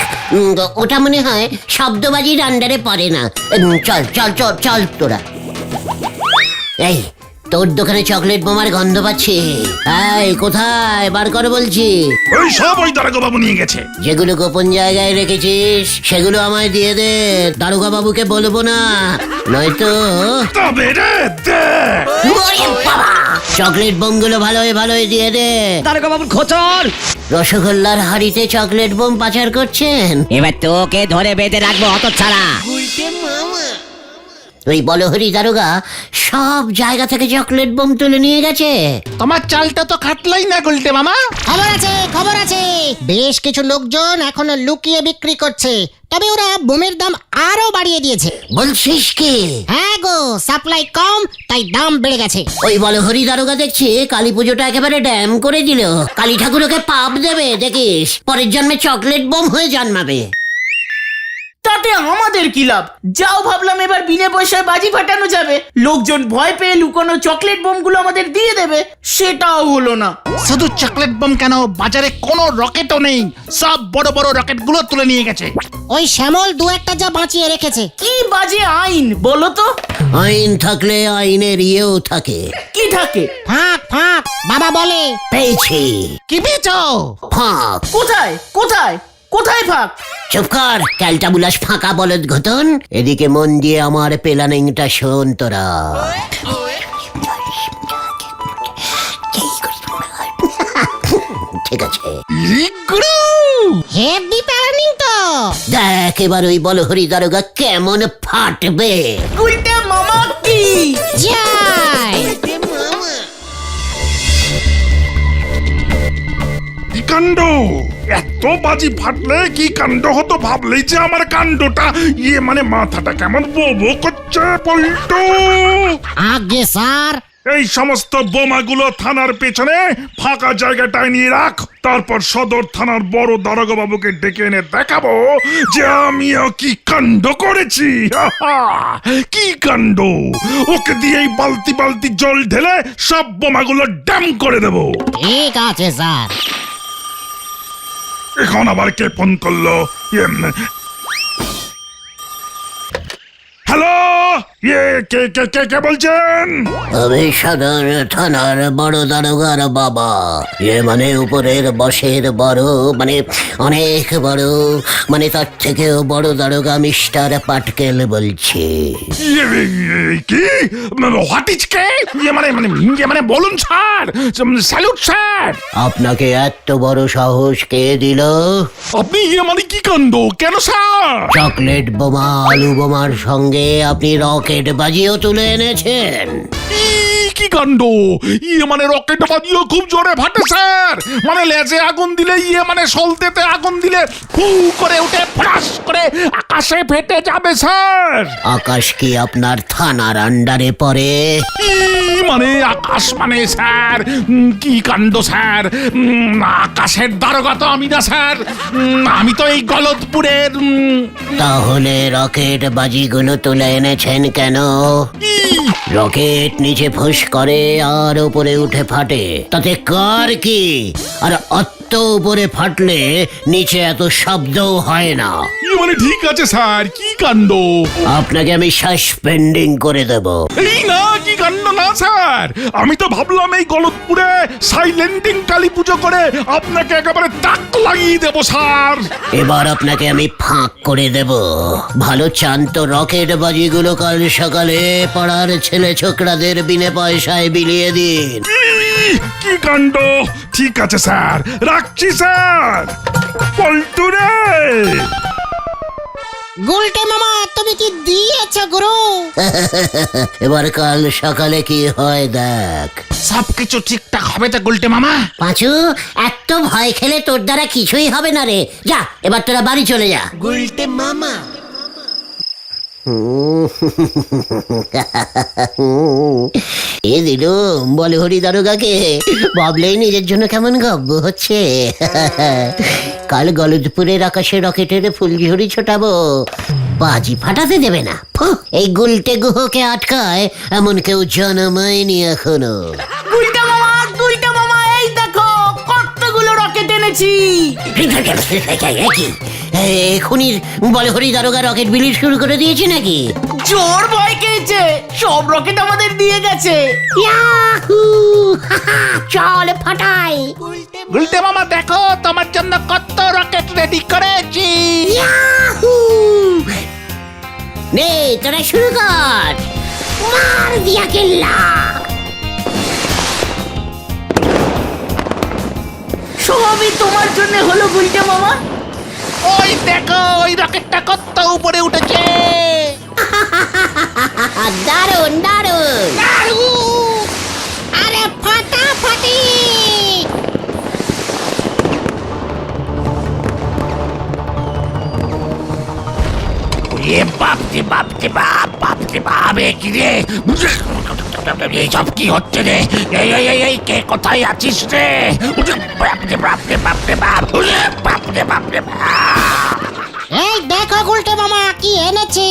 ওটা মনে হয় শব্দবাজির আন্ডারে পড়ে না। চল চল চল চল তোরা। এই তোর দোকানে চকলেট বোমার গন্ধ পাচ্ছি। এই কোথায় বার কর বলছি। ওই সব ওই দারোগা বাবু নিয়ে গেছে। যেগুলো গোপন জায়গায় রেখেছিস সেগুলো আমায় দিয়ে দে, দারোগা বাবুকে বলবো না, নয়তো। তবে রে দে। ওরে বাবা, চকলেট বোমগুলো ভালোই ভালোই দিয়ে দে। দারোগা বাবুর খোঁচর। রসগোল্লার হাড়িতে চকলেট বোম পাচার করছেন। এবার তোকে ধরে বেঁধে রাখবো হতচ্ছাড়া। ওই বলহরি দারোগা সব জায়গা থেকে চকলেট বোম তুলে নিয়ে গেছে। তোমার চালটা তো খাটলাই না গুলটে মামা। খবর আছে, খবর আছে। বেশ কিছু লোকজন এখনো লুকিয়ে বিক্রি করছে, তবে ওরা বোমের দাম আরো বাড়িয়ে দিয়েছে। বলছিস কি? হ্যাঁ গো, সাপ্লাই কম তাই দাম বেড়ে গেছে। ওই বলহরি দারোগা দেখছি কালী পুজোটা একেবারে ড্যাম করে দিল। কালী ঠাকুরকে পাপ দেবে দেখিস, পরের জন্মে চকলেট বোম হয়ে জন্মাবে। তাতে আমাদের কি লাভ? যাও ভাবলাম এবার বিনা পয়সায় বাজি ফাটানো যাবে, লোকজন ভয় পেয়ে লুকোনো চকলেট বোমগুলো আমাদের দিয়ে দেবে, সেটাও হলো না। শুধু চকলেট বোম কেন, বাজারে কোনো রকেটও নেই, সব বড় বড় রকেট গুলো তুলে নিয়ে গেছে। ওই শ্যামল দু একটা যা বাঁচিয়ে রেখেছে। কি বাজে আইন বলো তো? আইন থাকলে আইনের ইয়েও থাকে। কি থাকে? ফাঁক ফাঁক, বাবা বলে। পেয়েছি। কি পেয়েছো? ফাঁক। কোথায় কোথায় কোথায় ফাঁক? চুপ কর ক্যালটা বুলাস, ফাঁকা বলদ ঘটন। এদিকে মন দিয়ে আমার প্ল্যানিংটা শোন তোরা। ঠিক আছে, হেভি প্ল্যানিং তো। দেখ এবার ওই বলহরি দারোগা কেমন ফাটবে। গুলটা মামা কি যাই। কি কাণ্ড! এত বাজি ফাটলে কি কাণ্ড হতো ভাবলেই যে আমার কাণ্ডটা ইয়ে মানে মাথাটা কেমন বো বো করছে। পল্টু, আগে স্যার, এই সমস্ত বোমাগুলো থানার পেছনে ফাঁকা জায়গাটায় নিয়ে রাখ। তারপর সদর থানার বড় দারোগা বাবুকে ডেকে এনে দেখাবো যে আমিও কি কাণ্ড করেছি। কি কাণ্ড! ওকে দিয়েই বালতি বালতি জল ঢেলে সব বোমাগুলো ড্যাম করে দেবো। ঠিক আছে স্যার। এখন আবার কে ফোন করলো? হ্যালো, কে কে কে কে বলছেন? আমি সদর থানার বড় দারোগার বাবা, মানে উপরের বসের বড়, মানে অনেক বড়, মানে তার থেকেও বড় দারোগা মিস্টার পাটকেল বলছি। কি? হোয়াট ইজ কে? মানে বলুন স্যার, স্যালুট স্যার। আপনাকে এত বড় সাহস কে দিল? আপনি মানে কি কাণ্ড? কেন স্যার? চকলেট বোমা, আলু বোমার সঙ্গে আপনি রকেট বাজিও তুলে এনেছেন। কি কাণ্ড! মানে রকেট বাজিও খুব জোরে ফাটে স্যার। মানে লেজে আগুন দিলে মানে সলতেতে আগুন দিলে ফু করে উঠে ফ্লাশ করে আকাশে ফেটে যাবে স্যার। আকাশ কি আপনার থানার আন্ডারে পড়ে? মানে আকাশ মানে স্যার, কি কাণ্ড স্যার! আকাশের দারোগা তো আমি না স্যার, আমি তো এই গলতপুরের। তাহলে রকেট বাজিগুলো তুলে এনেছেন কেন? রকেট নিচে ফুস করে আর উপরে উঠে ফাটে, তাতে কার কি? আর অত উপরে ফাটলে নিচে এত শব্দও হয় না। মানে ঠিক আছে স্যার, কি কাণ্ড! আপনাকে আমি সাসপেন্ডিং করে দেব। এই না, কি কাণ্ড না স্যার! আমি তো ভাবলাম এই গলতপুরে সাইলেন্টিং কালী পুজো করে আপনাকে একেবারে তাক লাগিয়ে দেবো স্যার। এবার আপনাকে আমি ফাঁক করে দেব। ভালো চান তো রকেট বাজিগুলো কাল সকালে পাড়ার ছেলে ছোকরাদের বিনে পয়সায় বিলিয়ে দিন। কি কাণ্ড! ঠিক আছে স্যার, রাখছি স্যার। পল্টু রে! গুলটে মামা, তুমি কি দিয়েছো গুরু? এবার কাল সকালে কি হয় দেখ। সবকিছু ঠিকঠাক হবে তো গুলটে মামা? পাঁচু, এত ভয় খেলে তোর দ্বারা কিছুই হবে না রে। যা, এবার তোরা বাড়ি চলে যা। গুলটে মামা, এ দিল বলে হরি দারোগাকে, ভাবলেই নিজের জন্য কেমন গব্ব হচ্ছে। কাল গলদপুরের আকাশে রকেটের ফুলঝুরি ছোটাবো, বাজি ফাটাতে দেবে না। এই গুলটে গুহকে আটকায় এমন কেউ জন্মায়নি এখনো। গুলটা মামা, এই দেখো কতগুলো রকেট এনেছি। এখনই বলে হরি দারোগা রকেট বিলি শুরু করে দিয়েছে নাকি? জোর ভয় খেয়েছে, সব রকেট আমাদের দিয়ে গেছে। ইয়াহু! চল ফাটাই। গুলটে মামা দেখো, তোমার জন্য কত রকেট রেডি করেছি। ইয়াহু! নে তোরা শুরু কর, মার দিয়া কেল্লা। সবই তোমার জন্য হলো গুলটা মামা। ওই দেখো, ওই রকেটটা কত উপরে উঠেছে। দারুন দারুন। আরে ফাটাফাটি! এইসব কি হচ্ছে রে? এই কে কোথায় আছিস রে? এই দেখো গুলটে মামা, কি এনেছি।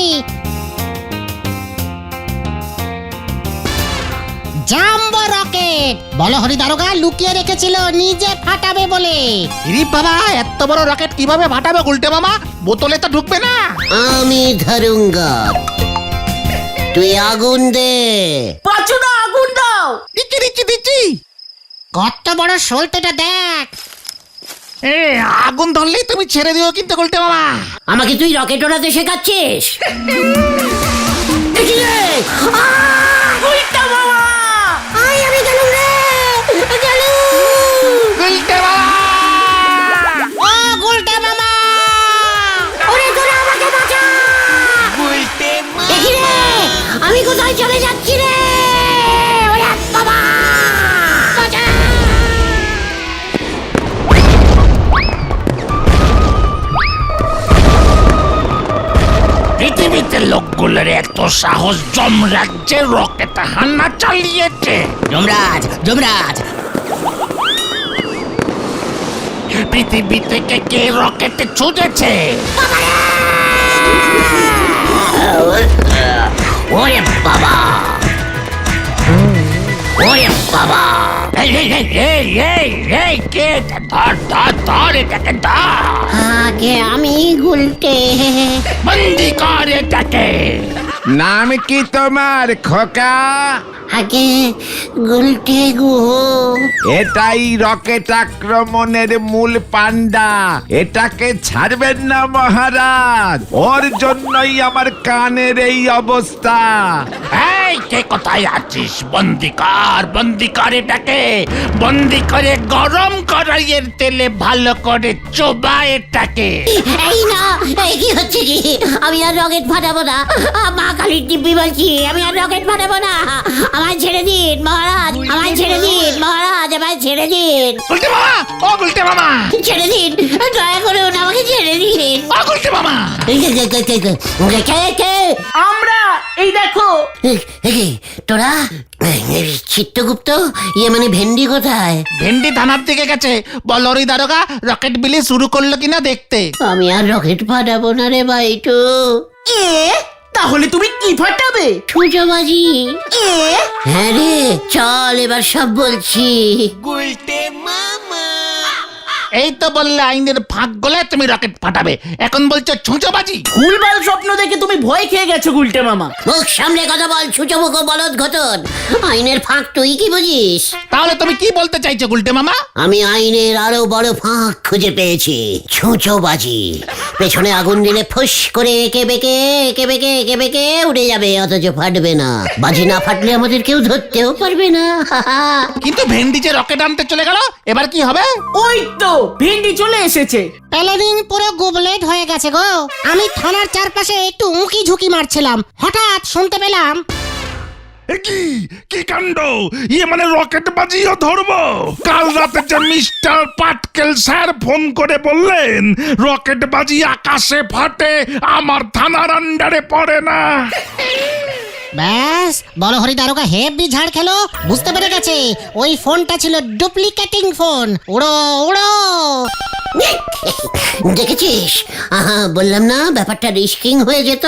Jumbo rocket. বলো হরি দারোগা লুকিয়ে রেখেছিল নিজে ফাটাবে বলে। ইরি বাবা, এত বড় রকেট কিভাবে ফাটাবে গুলটে মামা? বোতলে তো ঢুকবে না। আমি ধরুঙ্গা, তুই আগুন দে। পাঁচুদা আগুন দাও। দিচ্ছি। কত বড় সলতেটা দেখ। আগুন ধরলেই তুমি ছেড়ে দিও কিন্তু গুলটে মামা। আমাকে তুই রকেট ওড়াতে শেখাচ্ছিস? দেখি রে। গুলটা মামা, আমি গেলুম রে, গেলুম। গুলটে মামা! ও গুলটে মামা! ওরে তোরা আমাকে বাঁচা। দেখি রে, আমি কোথায় চলে যাচ্ছি রে। ওরে বাবা, বাঁচা। পৃথিবীতে লোকগুলোর এত সাহস জম রাজ্যে রকেট হান্না চালিয়েছে। যমরাজ যমরাজ পৃথিবী থেকে কে রকেট ছুটেছে? ওরে বাবা ওরে বাবা এই এই এই এই এই এই কে? ধর ধর ধর এটাকে ধর, আগে আমি গুলটে বন্দি কর এটাকে। নাম কি তোমার খোকা? আগে গুলটে গুহ এটাই রকেট আক্রমণের মূল পান্ডা। এটাকে ছাড়বেন না মহারাজ, ওর জন্যই আমার কানের এই অবস্থা। এই কে কোথায় আছিস? বন্দি কর এটাকে, বন্দি করে গরম কড়াইয়ের তেলে ভালো করে চোবা এটাকে। এই না এই কি হচ্ছে কি? আমি আর রকেট ফাটাবো না, মা কালীর দিব্যি বলছি, আমি আর রকেট ফাটাবো না। আমায় ছেড়ে দিন মহারাজ, আমায় ছেড়ে দিন মহারাজ, আমায় ছেড়ে দিন, গুলটে মামা, ও গুলটে মামা, ছেড়ে দিন, দয়া করুন আমাকে ছেড়ে দিন। ও গুলটে মামা। আমরা এই দেখো। তোরা চিত্তগুপ্ত, ইয়ে মানে ভেন্ডি কোথায়? ভেন্ডি থানার দিকে গেছে, বলরি দারোগা রকেট বিলি শুরু করলো কিনা দেখতে। আমি আর রকেট ফাটাবো না রে বাইটু। এ তাহলে তুমি কি ফাটাবে? ছুঁচোবাজি। হ্যাঁ রে, চল এবার সব বলছি। এই তো বললে আইনের ফাঁক গলে তুমি রকেট ফাটাবে, এখন বলছো ছুঁচোবাজি। ভুলভাল স্বপ্ন দেখে তুমি ভয় খেয়ে গেছো গুলটে মামা। মুখ সামনে কথা বল, ছুঁচো বলদ ঘটন। আইনের ফাঁক তুই কি বুঝিস? তাহলে তুমি কি বলতে চাইছো গুলটে মামা? আমি আইনের আরো বড় ফাঁক খুঁজে পেয়েছি, ছুঁচোবাজি। পেছনে আগুন দিলে ফুস করে এঁকে বেঁকে উড়ে যাবে, অথচ ফাটবে না। বাজি না ফাটলে আমাদের কেউ ধরতেও পারবে না। কিন্তু ভেন্ডি যে রকেট আনতে চলে গেল, এবার কি হবে? ওই তো ভেন্ডি চলে এসেছে। প্যালাডিন পুরো গুবলেট হয়ে গেছে গো। আমি থানার চারপাশে একটু উঁকি ঝুঁকি মারছিলাম, হঠাৎ শুনতে পেলাম এ কি কি কাণ্ড! ইয়ে মানে রকেট বাজিও ধরবো? কাল রাতে যে মিস্টার পাটকেল স্যার ফোন করে বললেন রকেট বাজি আকাশে ফাটে, আমার থানার আন্ডারে পড়ে না। ব্যাস, বলহরি দারোগা হেভি ঝাড় খেলো, বুঝতে পেরে গেছে ওই ফোনটা ছিল ডুপ্লিকেটিং ফোন। উড়ো উড়ো। দেখেছিস, বললাম না ব্যাপারটা রিস্কিং হয়ে যেত।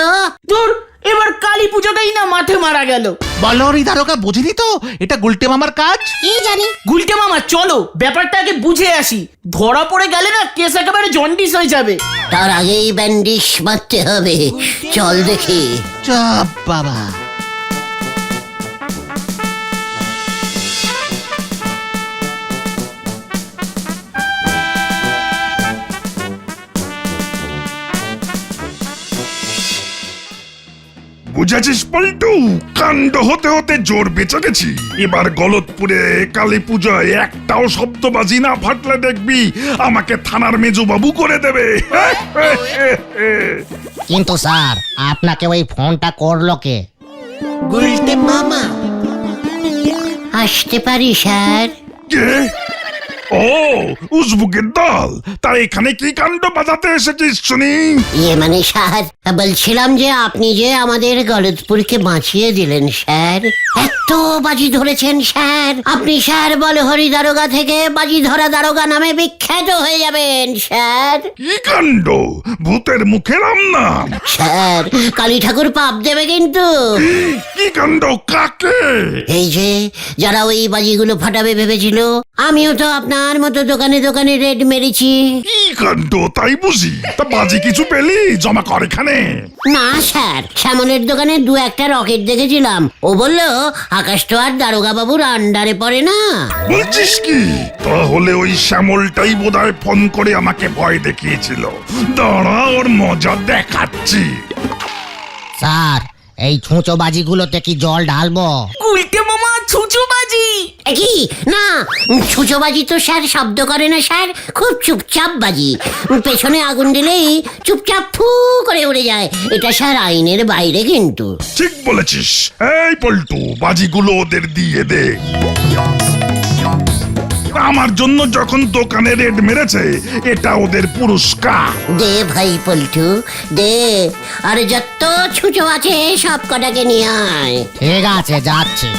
তোর এবার কালী পুজোটাই না মাঠে মারা গেল। বলরি দারোগা বুঝিনি তো এটা গুলটে মামার কাজ। কি জানি। গুলটে মামা চলো ব্যাপারটা আগে বুঝে আসি, ধরা পড়ে গেলে না কেস একেবারে জন্ডিস হয়ে যাবে। তার আগেই ব্যান্ডিশ মারতে হবে, চল দেখি। চাপ বাবা। বুঝেছিস পল্টু, কাণ্ড হতে হতে জোর বেঁচে গেছি। এবার গলতপুরে কালী পূজায় একটাও শব্দবাজি না ফাটলে দেখবি আমাকে থানার মেজবাবু করে দেবে। কিন্তু স্যার, আপনাকে ওই ফোনটা করলো কে? গুলটে মামা। আসতে পারি স্যার? কে? ও উজবুকের দল, তা এখানে কি কাণ্ড বাজাতে এসেছিস শুনি? ইয়ে মানে স্যার, বলছিলাম যে আপনি যে আমাদের গলতপুরকে বাঁচিয়ে দিলেন স্যার, এত বাজি ধরেছেন স্যার, আপনি স্যার বলহরি দারোগা থেকে বাজি ধরা দারোগা নামে বিখ্যাত হয়ে যাবেন স্যার। কি কাণ্ড! ভূতের মুখে রাম নাম! স্যার, কালী ঠাকুর পাপ দেবে কিন্তু। কি কাণ্ড! কাকে? এই যে যারা ওই বাজিগুলো ফাটাবে ভেবেছিল, আমিও তো আপনার মতো দোকানে দোকানে রেড মেরেছি। কি কাণ্ড তাই বুঝি? তা বাজি কিছু পেলি? জমা কর এখানে। না স্যার, শ্যামলের দোকানে দু একটা রকেট দেখেছিলাম, ও বললো আকাশ তো আর দারোগা বাবুর আন্ডারে পড়ে না। বলছিস কি? তাহলে ওই শ্যামলটাই বোধহয় ফোন করে আমাকে ভয় দেখিয়েছিল। দাঁড়া, ওর মজা দেখাচ্ছি। স্যার, এই ছুঁচো বাজিগুলোতে কি জল ঢালবো? গুলটে মামা ছুঁচোবাজি। কি না, ছুঁচোবাজি তো স্যার শব্দ করে না স্যার, খুব চুপচাপ বাজি, পেছনে আগুন দিলেই চুপচাপ ফু করে উড়ে যায়। এটা স্যার আইনের বাইরে কিন্তু। ঠিক বলেছিস। এই পল্টু, বাজিগুলো ওদের দিয়ে দে। আমার জন্য যখন দোকানে রেড মেরেছে এটা ওদের পুরস্কার। দে ভাই পল্টু দে, আর যত ছুঁচো আছে সব কটাকে নিয়ে আয়। ঠিক আছে, যাচ্ছি।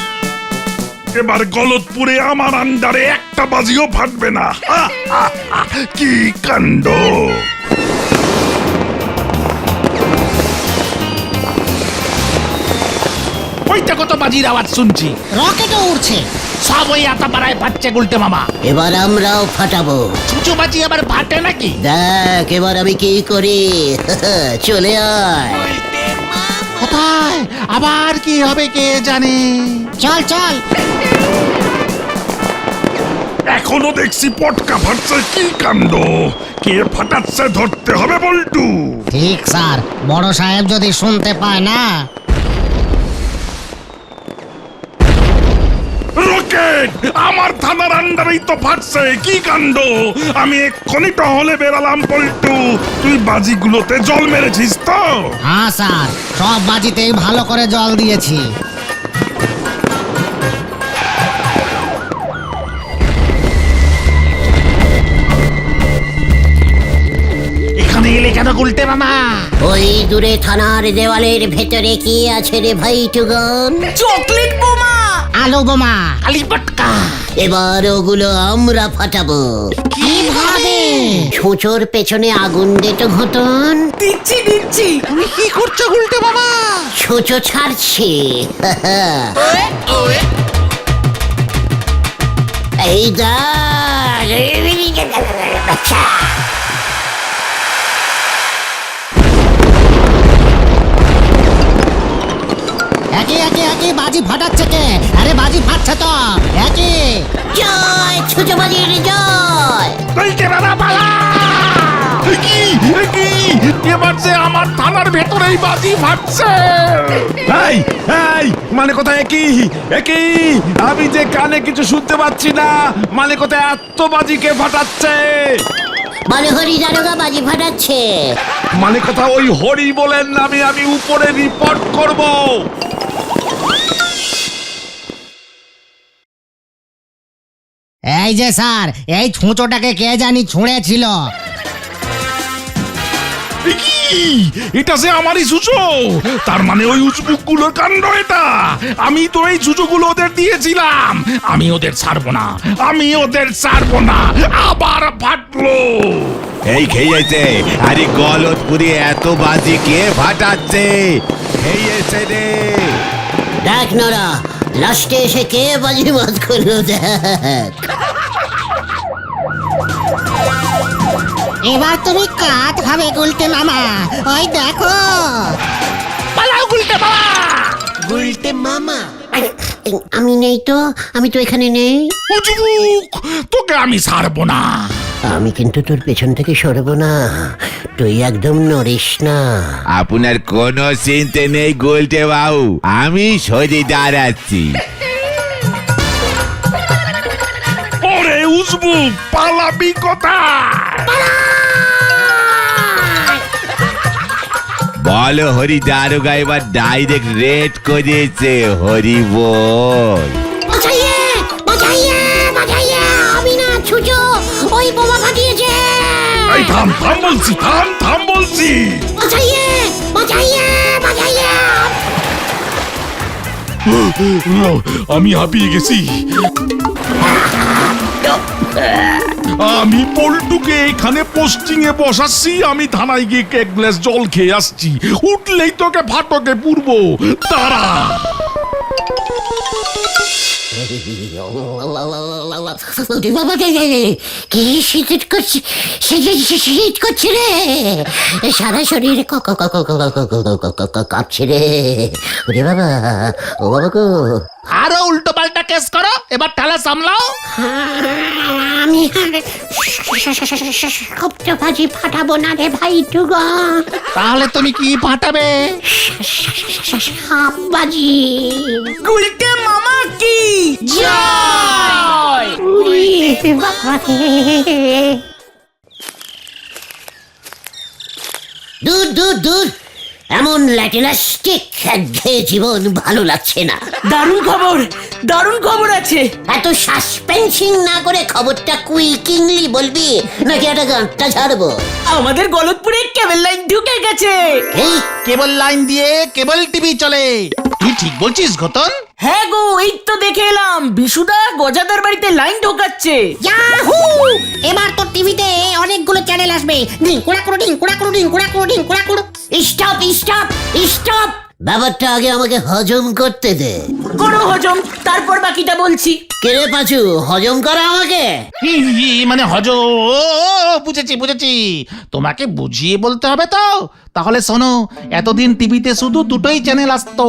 এবার গলতপুরে আমার আন্ডারে একটা বাজিও ফাটবে না। হা, হা, হা, কি কাণ্ড! ওইটা কত বাজির আওয়াজ শুনছি, রকেটও উড়ছে। সব ওই আতা পাড়ায় ফাটছে গুলটে মামা। এবার আমরাও ফাটাবো। ছুঁচো বাজি আবার ফাটে নাকি? দেখ এবার আমি কি করি। চলে আয়। কোথায় আবার কি হবে কে জানে। চল চল। এখনো দেখছি পটকা ফাটছে, কি কাণ্ড! কে ফাটাচ্ছে ধরতে হবে বল্টু। ঠিক স্যার, বড় সাহেব যদি শুনতে পায় না। রকেট আমার থানার আন্ডারেই তো ফাটছে, কি কাণ্ড! আমি এক্ষুনি টহলে বেরালাম পল্টু। তুই বাজিগুলোতে জল মেরেছিস তো? হ্যাঁ স্যার, সব বাজিতেই ভালো করে জল দিয়েছি। এখানে এলে কেন গুলটে মামা? ওই দূরে থানার দেওয়ালের ভেতরে কি আছে রে ভাই টুগন? চকলেট বোমা। আলু বোমা। আলি পটকা। এবার ওগুলো আমরা ফাটাবো। কিভাবে? ছুঁচোর পেছনে আগুন দে তো ঘটন। দিচ্ছি দিচ্ছি। তুমি কি করছো গুলটে মামা? ছুঁচো ছাড়ছি। এই একই বাজি ফাটাচ্ছে কে? আরে বাজি ফাটছে তো একই। জয় ছুঁচো বাজির জয়। গুলটে মামা পালা! এবার যে আমার থানার ভেতরেই বাজি ফাটছে। এই এই মানে কোথায় একই একই, আমি যে কানে কিছু শুনতে পাচ্ছি না, মানে কোথায় এত বাজি কে ফাটাচ্ছে? মানে হরি দারোগা বাজি ফাটাচ্ছে। মানে কথা ওই হরি বলেন, আমি উপরে রিপোর্ট করব। এই যে স্যার, এই ছুঁচোটাকে কে জানি ছুঁড়েছিল। এটা যে আমারই ছুঁচো, তার মানে ওই উজবুক গুলোর কাণ্ড এটা। আমি তো এই ছুঁচোগুলো ওদের দিয়েছিলাম। আমি ওদের ছাড়বো না, আমি ওদের ছাড়বো না। আবার ফাটলো। এই খেয়েছে, আরে গলতপুরে এত বাজি কে ফাটাচ্ছে? খেয়েছে রে। দেখ নরা, লাস্টে এসে কে বাজি বাজ করলো দেখ। এবার তুমি কাঠ হবে গুলটে মামা, ওই দেখো। পালাও গুলটে মামা। গুলটে মামা। আমি নেই তো, আমি তো এখানে নেই। উজবুক, তোকে আমি ছাড়বো না। আমি কিন্তু তোর পেছন থেকে সরবো না, তুই একদম নড়িস না। আপনার কোনো চিন্তা নেই গুলটে বাবু, আমি সরে দাঁড়াচ্ছি। ওরে উজবুক, পালাবি কোথায়? বলো হরি দারোগা এবার ডাইরেক্ট রেড করেছে, হরি বল। বাঁচাইয়ে বাঁচাইয়ে বাঁচাইয়ে, আমি না ছুঁচো, ওই বোমা ফাটিয়েছে। এই থাম থাম বলছি, থাম থাম বলছি। বাঁচাইয়ে বাঁচাইয়ে বাঁচাইয়ে। আমি হাঁপিয়ে গেছি। আমি পল্টুকে এখানে পোস্টিং এ বসাচ্ছি, আমি থানায় গিয়ে এক গ্লাস জল খেয়ে আসছি। উঠলেই তোকে ফাটকে পুরবো, তারা। কি শীত করছে, শীত করছে রে, সারা শরীর কাঁপছে রে। ওরে বাবা, ও বাবা গো। আরো উল্টো পাল্টা কেস করো, এবার ঠালা সামলাও। আমি সবটা ভাজি ফাটাবো না রে ভাই টুগন। তাহলে তুমি কি ফাটাবে? সাপ বাজি। গুলটে মামা কি জয়। দূর দূর দূর, এমন ল্যাটিলাস্টিক একঘেয়ে জীবন ভালো লাগছে না। দারুণ খবর, দারুণ খবর আছে। এত সাসপেন্সিং না করে খবরটা কুইকিংলি বলবি নাকি একটা গানটা ছাড়বো? আমাদের গলতপুরে কেবল লাইন ঢুকে গেছে। এই কেবল লাইন দিয়ে কেবল টিভি চলে। তুই ঠিক বলছিস ঘটন? হ্যাঁ গো, এই তো দেখে এলাম বিশুদা গজাদার বাড়িতে লাইন ঢোকাচ্ছে। ইয়াহু! এবার তো টিভিতে অনেকগুলো চ্যানেল আসবে। ডিং কুড়াকুড়ো ডিং কুড়াকুড়ো ডিং কুড়াকুড়ো ডিং কুড়াকুড়ো। স্টপ স্টপ স্টপ, ব্যাপারটা আগে আমাকে হজম করতে দে। করো হজম, তারপর বাকিটা বলছি। কেরে পাচু, হজম করা আমাকে। মানে বুঝেছি বুঝেছি, তোমাকে বুঝিয়ে বলতে হবে তো। তাহলে শোনো, এতদিন টিভিতে শুধু দুটোই চ্যানেল আসতো,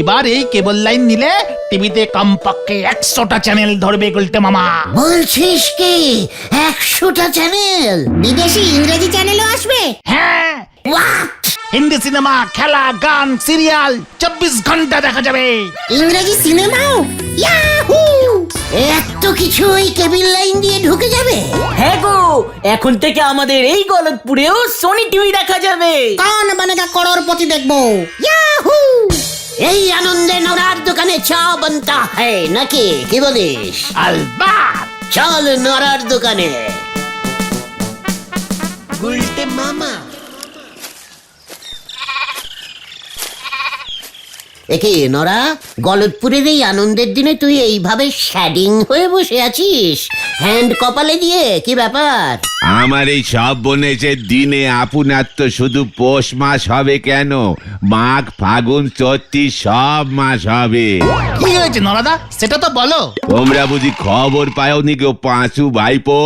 এবার এই কেবল লাইন নিলে টিভিতে কমপক্ষে 100টা চ্যানেল ধরবে গুলটে মামা। বলছিস কি 100টা চ্যানেল? বিদেশি ইংরেজি চ্যানেলও আসবে? হ্যাঁ, হোয়াট? হিন্দি সিনেমা, খেলা, গান, সিরিয়াল 24 ঘন্টা দেখা যাবে। ইংরেজি সিনেমাও? ইয়াহু! এত কিছু ওই কেবল লাইন দিয়ে ঢুকে যাবে? হ্যাঁ গো, এখন থেকে আমাদের এই গলতপুরেও সোনি টিভি দেখা যাবে। কौन बनेगा करोड़पति দেখবো। ইয়াহু! এই আনন্দে নড়ার দোকানে চা বানতা হ্যায় নাকি, কি বলিস? আলবাত। চল নড়ার দোকানে। গুলটে মামা। একে নরা, গলতপুরের এই আনন্দের দিনে তুই এইভাবে শ্যাডিং হয়ে বসে আছিস, হ্যান্ড কপালে দিয়ে, কি ব্যাপার? আমার এই সব বনেছে দিনে আপনার তো শুধু পৌষ মাস হবে কেন, মাঘ ফাগুন চৈত্র সব মাস হবে। কি হয়েছে নরাদা, সেটা তো বলো। তোমরা বুঝি খবর পাওনি কেউ? পাঁচু ভাইপো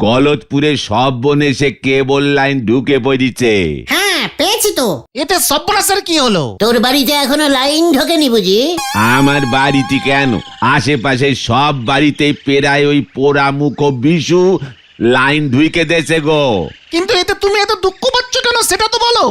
গলতপুরে সব বনেছে কেবল লাইন ঢুকে পড়িছে। হ্যাঁ, পেয়েছি তো। এতে সর্বনাশের কি হলো? তোর বাড়িতে এখনো লাইন ঢোকেনি বুঝি? আমার বাড়িতে কেন, আশেপাশে সব বাড়িতেই প্রায় ওই পোড়া মুখো বিশু লাইন ঢুকে দেছে গো। কিন্তু এতে তুমি এত দুঃখ পাচ্ছ কেন, সেটা তো বলো।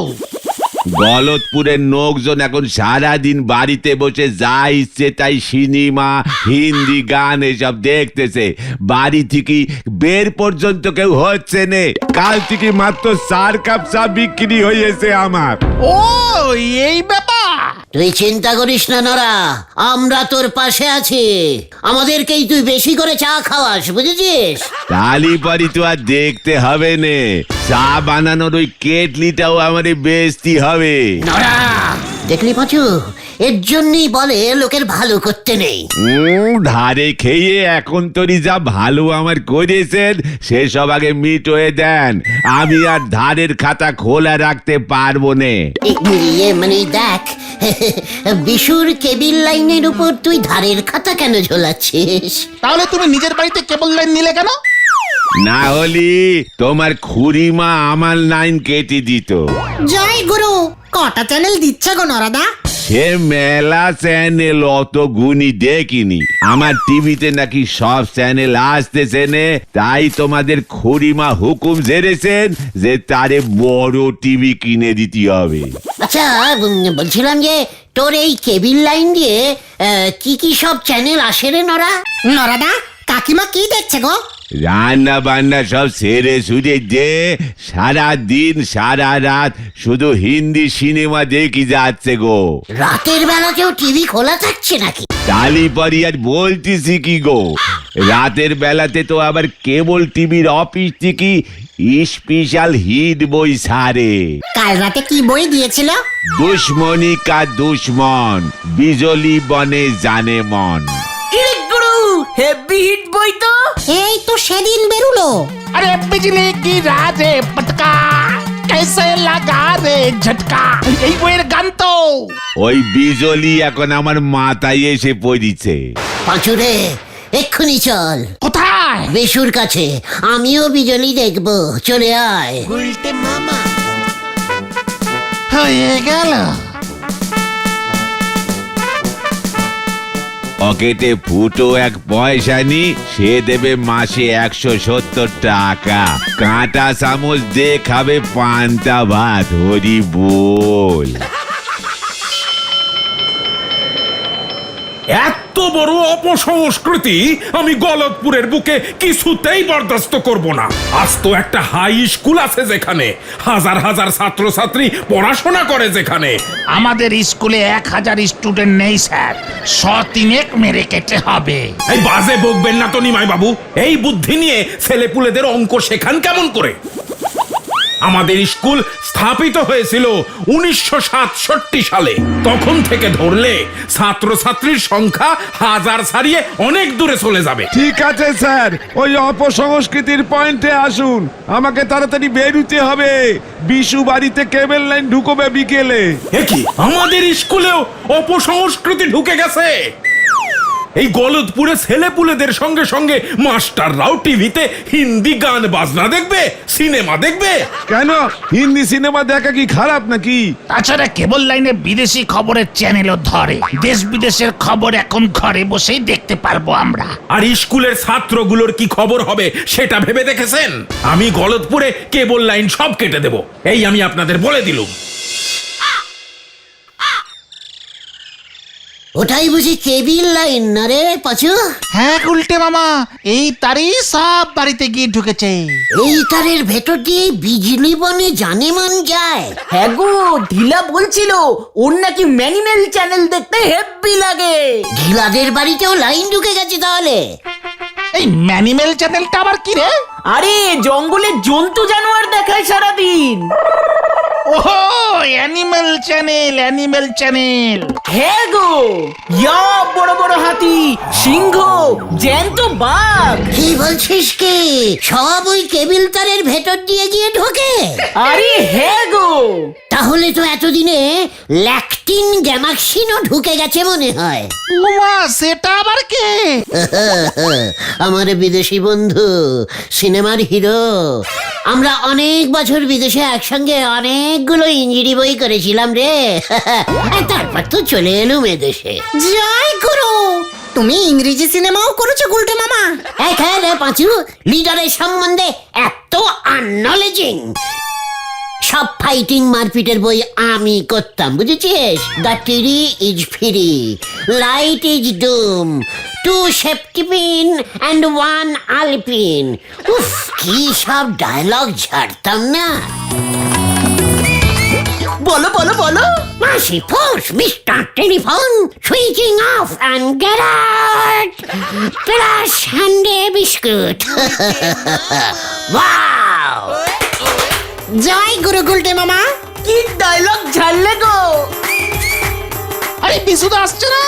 গলতপুরের লোকজন এখন সারাদিন বাড়িতে বসে যা ইচ্ছে তাই সিনেমা, হিন্দি গান এসব দেখতেছে। বাড়ি থেকে বের পর্যন্ত কেউ হচ্ছে নে। কাল থেকে মাত্র 4 কাপ চা বিক্রি হয়েছে আমার। ও, এই ব্যাপার। তুই চিন্তা করিস না নরা, আমরা তোর পাশে আছি। আমাদেরকেই তুই বেশি করে চা খাওয়াস, বুঝেছিস? তালি পরি তো আর দেখতে হবে নে, চা বানানোর ওই কেটলিটাও আমারে বেচতে হবে। নরা, দেখলি পাচু, এর জন্যই বলে লোকের ভালো করতে নেই। ধারে খেয়ে এখন তোরই যা ভালো আমার করেছেন সেসব আগে মিটোয়ে দেন। আমি আর ধারের খাতা খোলা রাখতে পারবো নে। মানে দেখ, বিশুর কেবিল লাইনের উপর তুই ধারের খাতা কেন ঝোলাচ্ছিস? তাহলে তুমি নিজের বাড়িতে কেবল লাইন নিলে কেন? না হলি তোমার খুড়িমা আমার লাইন কেটে দিত। জয় গুরু! কটা চ্যানেল দিচ্ছে গো নরাদা? সে মেলা চ্যানেল অত গুণী দেখিনি। আমার টিভিতে নাকি সব চ্যানেল আসতেছে নে, তাই তোমাদের খুড়িমা হুকুম ঝেড়েছেন যে তারে বড় টিভি কিনে দিতে হবে। আচ্ছা, বলছিলাম যে তোর এই কেবিল লাইন দিয়ে কি কি সব চ্যানেল আসে রে নরা? নরাদা, কাকিমা কি দেখছে গো? রান্না বান্না সব সেরে সুরে দে, সারা দিন সারা রাত শুধু হিন্দি সিনেমা দেখি যাচ্ছে গো। রাতের বেলাতেও টিভি খোলা থাকছে নাকি? তালি পরি আর বলতেছি কি গো, রাতের বেলাতে তো আবার কেবল টিভির অফিস থেকে স্পেশাল হিট বই সারে। কাল রাতে কি বই দিয়েছিল? দুশ্মনী কা দুশ্মন, বিজলি বনে জানে মন। ইরে গুরু, হেভি হিট বই তো। এই তো সেদিন বেরুলো। আরে বিজলি কি রাজে পটকা, कैसे লাগা রে ঝটকা, এই বইয়ের গান তো। ওই বিজলি এখন আমার মাথায় এসে পড়িছে। পাঁচুরে, এক্ষুনি চল। কোথায়? বেশুর কাছে, আমিও বিজলি দেখবো, চলে আয়। হয়ে গেল। পকেটে ফুটো 1 পয়সা নি, সে দেবে মাসে 170 টাকা। কাঁটা চামচ দিয়ে খাবে পান্তা ভাত, হরি বল। এত বড় অপসংস্কৃতি আমি গলতপুরের বুকে কিছুতেই বরদাস্ত করব না। আজ তো একটা হাই স্কুল আছে যেখানে হাজার হাজার ছাত্রছাত্রী পড়াশোনা করে, যেখানে আমাদের স্কুলে 1000 স্টুডেন্ট নেই স্যার, 100 মেরে কেটে হবে। এই বাজে বকবেন না তো নিমাই বাবু। এই বুদ্ধি নিয়ে ছেলেপুলেদের অঙ্ক শেখান কেমন করে? আমাদের স্কুল স্থাপিত হয়েছিল 1967 সালে। তখন থেকে ধরলে ছাত্রছাত্রীর সংখ্যা হাজার ছাড়িয়ে অনেক দূরে চলে যাবে। ঠিক আছে স্যার, ওই অপসংস্কৃতির পয়েন্টে আসুন। আমাকে তাড়াতাড়ি বেরুতে হবে, বিশু বাড়িতে কেবল লাইন ঢুকবে বিকেলে। এ কি, আমাদের স্কুলেও অপসংস্কৃতি ঢুকে গেছে? এই গলতপুরে ছেলেপুলেদের সঙ্গে সঙ্গে মাস্টাররাও টিভিতে হিন্দি গান বাজনা দেখবে, সিনেমা দেখবে। কেন, হিন্দি সিনেমা দেখা কি খারাপ নাকি? তাছাড়া কেবল লাইনে বিদেশি খবরের চ্যানেলও ধরে, দেশ বিদেশের খবর এখন ঘরে বসেই দেখতে পারবো আমরা। আর স্কুলের ছাত্রগুলোর কি খবর হবে সেটা ভেবে দেখেছেন? আমি গলতপুরে কেবল লাইন সব কেটে দেব, এই আমি আপনাদের বলে দিলুম। ওটাই বুঝি কেবিল লাইন না রে পাচু? হ্যাঁ উল্টে মামা, এই তারই সব বাড়িতে গিয়ে ঢুকেছে। এই তারের ভেতর দিয়ে বিজলি বনে জানেমান যায়। হ্যাঁ গো, ঢিলা বলছিল ওর নাকি ম্যানিমেল চ্যানেল দেখতে হেব্বি লাগে। ঢিলাদের বাড়িতেও লাইন ঢুকে গেছে তাহলে? এই ম্যানিমেল চ্যানেলটা আবার কি রে? আরে জঙ্গলের জন্তু জানোয়ার দেখায় সারাদিন। ওহো, অ্যানিমেল চ্যানেল, অ্যানিমেল চ্যানেল। হ্যাঁ গো, ইয়া বড় বড় হাতি, সিংহ, জ্যান্ত বাঘ। কি বলছিস কি? সব ওই কেবিল তারের ভেতর দিয়ে গিয়ে ঢোকে? আরে হ্যাঁ গো। তাহলে তো এতদিনে ল্যাকটিন গ্যামাক্সিনও ঢুকে গেছে মনে হয়। উমা, সেটা আবার কে? আমার বিদেশি বন্ধু, সিনেমার হিরো। আমরা অনেক বছর বিদেশে একসঙ্গে অনেকগুলো ইঞ্জিরি বই করেছিলাম রে। তারপর তো চলে এলুম এদেশে। জয় গুরু, তুমি ইংরেজি সিনেমাও করেছো গুলটে মামা? হ্যাঁ রে পাঁচু, লিডারের সম্বন্ধে এত আননলেজিং। সব ফাইটিং মারপিটের বই আমি করতাম, বুঝেছিস? The tree is free, light is doom, 2 safety pin and 1 আলপিন। উফ, কি সব ডায়লগ ঝাড়তাম না। বলো বলো বলো। মাসি force, mister telephone, switching off and get out, plus হ্যান্ডে বিস্কুট। ওয়াও! জয় গুরু গুলটে মামা। কি ডায়লগ ঝাড়লে গো। আরে বিশুদা আসছে না?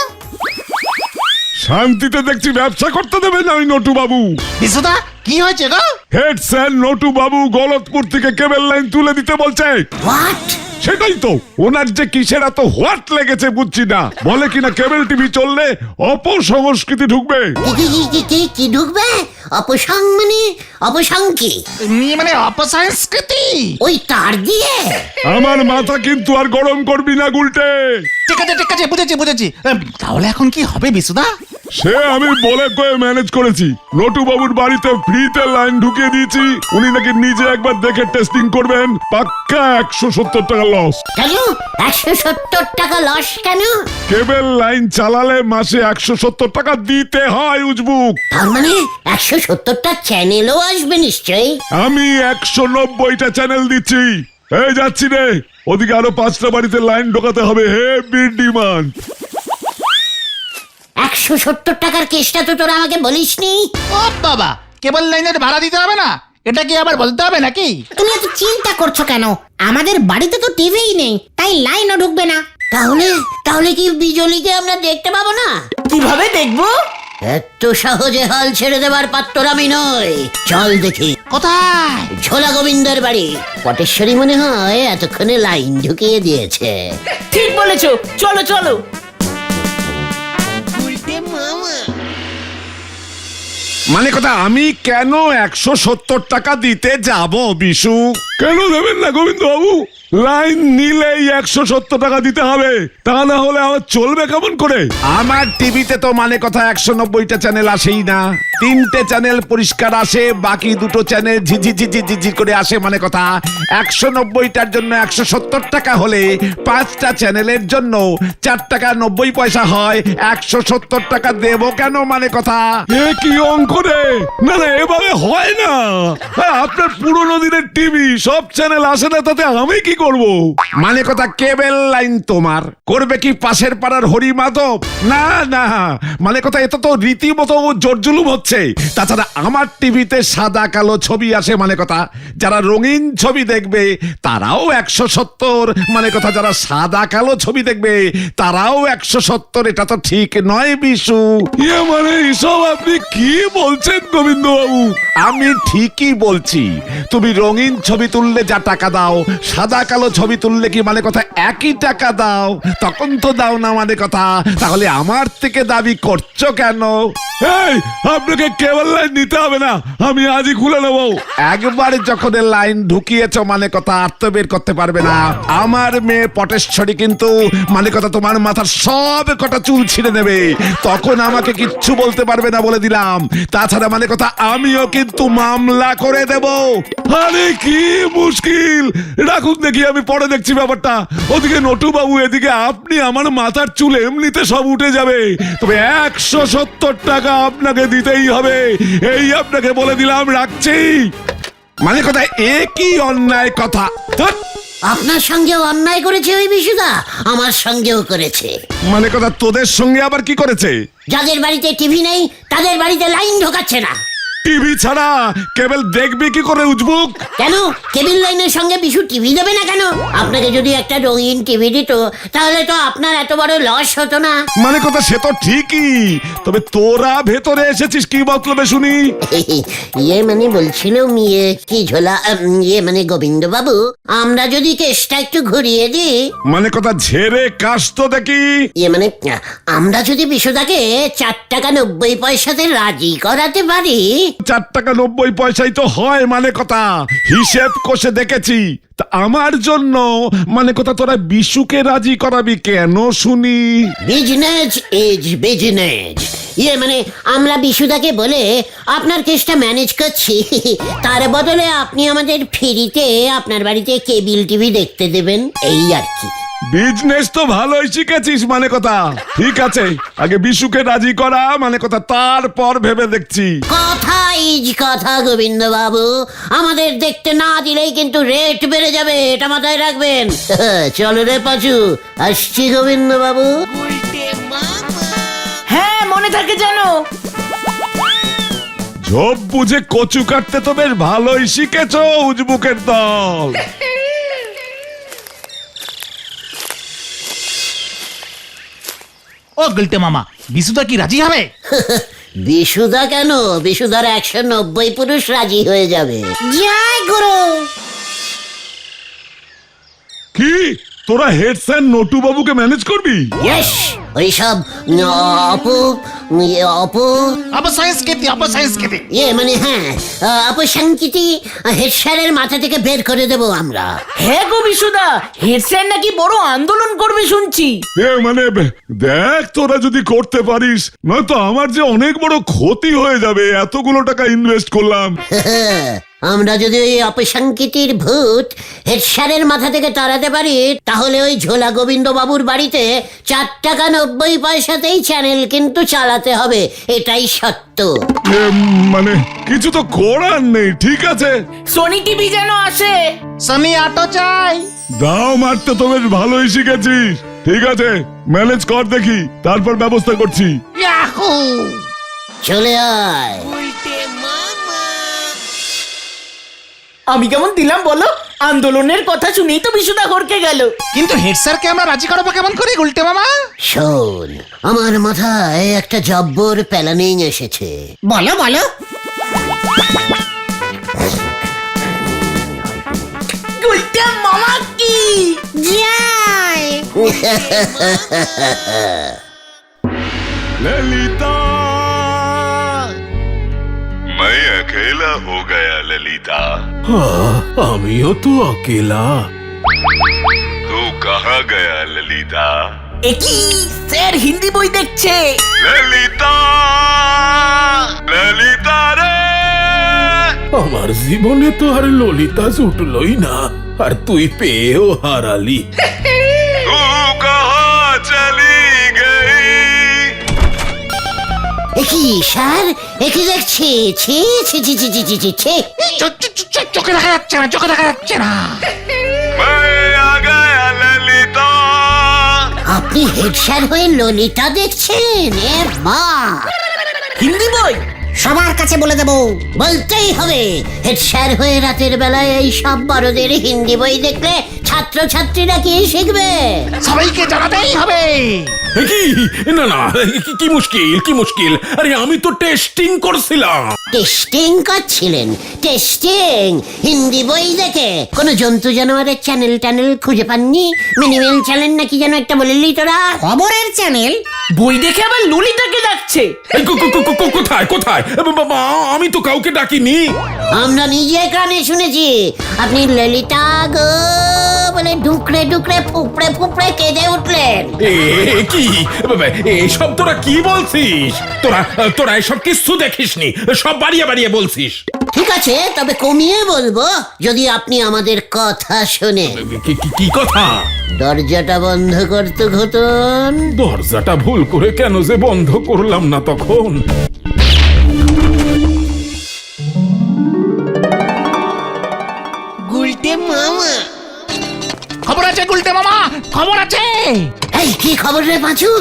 শান্তিতে দেখছি ব্যবসা করতে দেবে না ওই নটু বাবু। বিশুদা, কি হয়েছে গো? হেড স্যার নটু বাবু গলতপুর থেকে কেবল লাইন তুলে দিতে বলছে। হোয়াট? সেটাই তো, ওনার যে কিসের এত হোয়াট লেগেছে বুঝছি না। বলে কিনা কেবল টিভি চললে অপসংস্কৃতি ঢুকবে। কি ঢুকবে? অপসং মানে অপসং কি? মানে অপসংস্কৃতি। ওই তার দিয়ে? আমার মাথা কিন্তু আর গরম করবি না গুলটে। ঠিক আছে ঠিক আছে, বুঝেছি বুঝেছি। তাহলে এখন কি হবে বিশুদা? সে আমি বলে কয়ে ম্যানেজ করেছি। নটু বাবুর বাড়িতে ফ্রিতে লাইন ঢুকিয়ে দিয়েছি। উনি নাকি নিজে একবার দেখে টেস্টিং করবেন। পাক্কা 170 টাকা লস। কেন 170 টাকা লস কেন? কেবল লাইন চালালে মাসে 170 টাকা দিতে হয় উজবুক। তার মানে 170টা চ্যানেলও আসবে নিশ্চয়ই। আমি 190টা চ্যানেল দিচ্ছি। এই যাচ্ছি রে, ওদিকে আরো 5টা বাড়িতে লাইন ঢোকাতে হবে। Heavy demand. 170 টাকার কেসটা তো তোরা আমাকে বলিসনি। ও বাবা, কেবল লাইনের ভাড়া দিতে হবে না? এটা কি আবার বলতে হবে নাকি? তুমি এত চিন্তা করছো কেন? আমাদের বাড়িতে তো টিভিই নেই, তাই লাইনও ঢুকবে না। তাহলে কি বিজলিকে আমরা দেখতে পাবো না? কিভাবে দেখবো? এত সহজে হাল ছেড়ে দেবার পাত্র আমি নই। চল দেখি। কোথায়? ঝোলা গোবিন্দের বাড়ি। পটেশ্বরী মনে হয় এতক্ষণে লাইন ঢুকিয়ে দিয়েছে। ঠিক বলেছো, চলো চলো। মানে কথা, আমি কেন 170 টাকা দিতে যাব বিশু? কেন দেবেন না গোবিন্দ বাবু? লাইন নিলেই 170 টাকা দিতে হবে, তা না হলে আমার চলবে কেমন করে? আমার টিভিতে তো মানে কথা 190টা চ্যানেল আসেই না। 3টে চ্যানেল পরিষ্কার আসে, বাকি 2টো চ্যানেল ঝিঝি করে আসে। মানে কথা 190টার জন্য 170 টাকা হলে 5টা চ্যানেলের জন্য 4 টাকা 90 পয়সা হয়। 170 টাকা দেবো কেন? মানে কথা এ কি অঙ্ক রে? না না, এভাবে হয় না। আপনার পুরোনো দিনের টিভি, সব চ্যানেল আসে না, তাতে আমি কি করব? মানে কথা কেবল লাইন তোমার করবে কি পাশের পাড়ার হরি মাধব? না না, মানে কথা এটা তো রীতিমতো জোরজুলুম হচ্ছে। তাছাড়া আমার টিভিতে সাদা কালো ছবি আসে। মানে কথা যারা রঙিন ছবি দেখবে তারাও 170, মানে কথা যারা সাদা কালো ছবি দেখবে তারাও 170। এটা তো ঠিক নয় বিশু। মানে এসব আপনি কি বলছেন গোবিন্দ বাবু? আমি ঠিকই বলছি। তুমি রঙিন ছবি তুললে যা টাকা দাও, সাদা কালো ছবি তুললে কি মানে কথা একই টাকা দাও? তখন তো দাও না। মানে কথা তাহলে আমার থেকে দাবি করছো কেন? এই, আপনাকে কেবল লাইন নিতে হবে না, আমি আজই খুলে নেবো। একবার যখন লাইন ঢুকিয়েছ মানে কথা আর তো বের করতে পারবে না। আমার মেয়ে পটেশ্বরী কিন্তু মানে কথা তোমার মাথার সব কটা চুল ছিঁড়ে নেবে, তখন আমাকে কিচ্ছু বলতে পারবে না বলে দিলাম। তাছাড়া মানে কথা আমিও কিন্তু মামলা করে দেব। আরে কি মুশকিল! রাখুন দেখি, আমি পরে দেখছি ব্যাপারটা। ওদিকে নটু বাবু, এদিকে আপনি। আমার মাথার চুল এমনিতে সব উঠে যাবে, তবে 170 টাকা আপনাকে দিতেই হবে, এই আপনাকে বলে দিলাম। রাখছি। মানে কথা একই অন্যায় কথা। ধ্যাৎ। আপনার সঙ্গেও অন্যায় করেছে ওই বিশুদা, আমার সঙ্গেও করেছে। মানে কথা তোদের সঙ্গে আবার কি করেছে? যাদের বাড়িতে টিভি নেই তাদের বাড়িতে লাইন ঢোকাচ্ছে না। টিভি ছাড়া কেবল দেখবি কি করে উজবুক? কেন কেবিল লাইনের সঙ্গে বিশু টিভি দেবে না কেন? আপনাকে যদি একটা রঙিন টিভি দিত তাহলে তো আপনার এত বড় লস হতো না। মানে কথা সে তো ঠিকই, তবে তোরা ভেতরে এসেছিস কি মতলবে শুনি? মানে বলছিল ইয়ে কি ঝোলা, মানে গোবিন্দ বাবু, আমরা যদি কেসটা একটু ঘুরিয়ে দিই। মানে কথা ঝেড়ে কাশ তো দেখি। মানে আমরা যদি বিশুদাকে 4 টাকা 90 পয়সাতে রাজি করাতে পারি। 4 টাকা 90 পয়সাই তো হয়। মানে কথা হিসেব কষে দেখেছি। তা আমার জন্য মানে কথা তোরা বিশুকে রাজি করাবি কেন শুনি? Business is business. মানে আমরা বিশুদাকে বলে আপনার কেসটা ম্যানেজ করছি, তার বদলে আপনি আমাদের ফ্রিতে আপনার বাড়িতে কেবিল টিভি দেখতে দেবেন, এই আর কি। বিজনেস তো ভালোই শিখেছিস। মানে কথা ঠিক আছে, আগে বিশুকে রাজি করা, মানে কথা তারপর ভেবে দেখছি। কথা ইজ কথা গোবিন্দ বাবু, আমাদের দেখতে না দিলেই কিন্তু রেট বেড়ে যাবে, এটা মাথায় রাখবেন। চলো রে পাচু, আসছি গোবিন্দ বাবু। হ্যাঁ, মনে থাকে জানো। ঝোপ বুঝে কচু কাটতে তো বেশ ভালোই শিখেছ উজবুকের দল। ও গুলটে মামা, বিশুদা কি রাজি হবে? বিশুদা কেন, বিশুদার 190 পুরুষ রাজি হয়ে যাবে। জয় গুরু। কি তোরা হেড স্যার নটু বাবুকে ম্যানেজ করবি? ইয়েস, ওইসব অপু অপসংস্কৃতি। মানে হ্যাঁ, অপসংস্কৃতি হেড স্যারের মাথা থেকে বের করে দেব আমরা। হ্যাঁ গো বিশুদা, হেড স্যার নাকি বড় আন্দোলন করবে শুনছি। মানে দেখ, তোরা যদি করতে পারিস, নয়তো আমার যে অনেক বড় ক্ষতি হয়ে যাবে। এতগুলো টাকা ইনভেস্ট করলাম। আমরা যদি ওই অপসংস্কৃতির ভূত হেড স্যারের মাথা থেকে তাড়াতে পারি, তাহলে ওই ঝোলা গোবিন্দ বাবুর বাড়িতে 4 টাকা 90 পয়সাতেই চ্যানেল কিন্তু চালাতে হবে, এটাই সত্য। মানে কিছু তো করার নেই। ঠিক আছে, সোনি টিভি যেন আসে। সনি অটো চাই। দাও মারতে তো বেশ ভালোই শিখেছিস। ঠিক আছে, ম্যানেজ কর দেখি, তারপর ব্যবস্থা করছি। ইয়াহু! চলে আয়। আমি কেমন দিলাম বলো? আন্দোলনের কথা শুনেই তো বিশুদা হরকে গেল। কিন্তু হেড স্যারকে আমরা রাজি করাবো কেমন করে গুলটে মামা? শোন, আমার মাথায় একটা জব্বর প্ল্যানিং এসেছে। বলো বলো। গুলটা মামা কি জয়। ललिता, मैं अकेला हो गया ललिता। আমিও তো অকেলা। तू कहाँ गया ललिता? একই স্যার হিন্দি বই দেখছে। ललिता ललिता रे আমার জীবনে তো আর ললিতা জুটলই না, আর তুই পেয়েও হারালি। तू कहाँ चली गई? একই স্যার, একই দেখছি, ছি ছি ছি ছি ছি ছি ছি ছি। চোখে দেখা যাচ্ছে না, চোখে দেখা যাচ্ছে না। मैं आ गया ललिता। আপনি হেড স্যার হয়ে ললিতা দেখছেন? এ মা, হিন্দি বই সবার কাছে বলে দেবো। বলতেই হবে, হেড স্যার হয়ে রাতের বেলায় এই সব বড়দের হিন্দি বই দেখলে ছাত্র ছাত্রীরা কি শিখবে? সবাইকে জানাতেই হবে। কি না না, কি মুশকিল, কি মুশকিল? আরে আমি তো টেস্টিং করছিলাম। টেস্টিং করছিলেন? টেস্টিং হিন্দি বই দেখে কোনো জন্তু জানোয়ারের চ্যানেল ট্যানেল খুঁজে পাননি? মিনিমেল চ্যানেল নাকি যেন একটা বললি তোরা? খবরের চ্যানেল? বই দেখে আবার ললিতাকে ডাকছে। এই কোথায় কোথায়? বাবা, আমি তো কাউকে ডাকিনি। আমরা নিজে কানে শুনেছি আপনি ললিতা গো বলে ডুকরে ডুকরে ফুপড়ে ফুপড়ে কেঁদে উঠলেন। কি এসব তোরা কি বলছিস? তোরা এসব কিছু দেখিসনি, সব বাড়িয়ে বাড়িয়ে বলছিস। ঠিক আছে, তবে কমিয়ে বলবো যদি আপনি আমাদের কথা শোনেন। কি কথা? দরজাটা বন্ধ করতো ঘটন। দরজাটা ভুল করে কেন যে বন্ধ করলাম না তখন। খবর আছে গুলটে মামা, খবর আছে। এই কি খবর রে পাঁচু?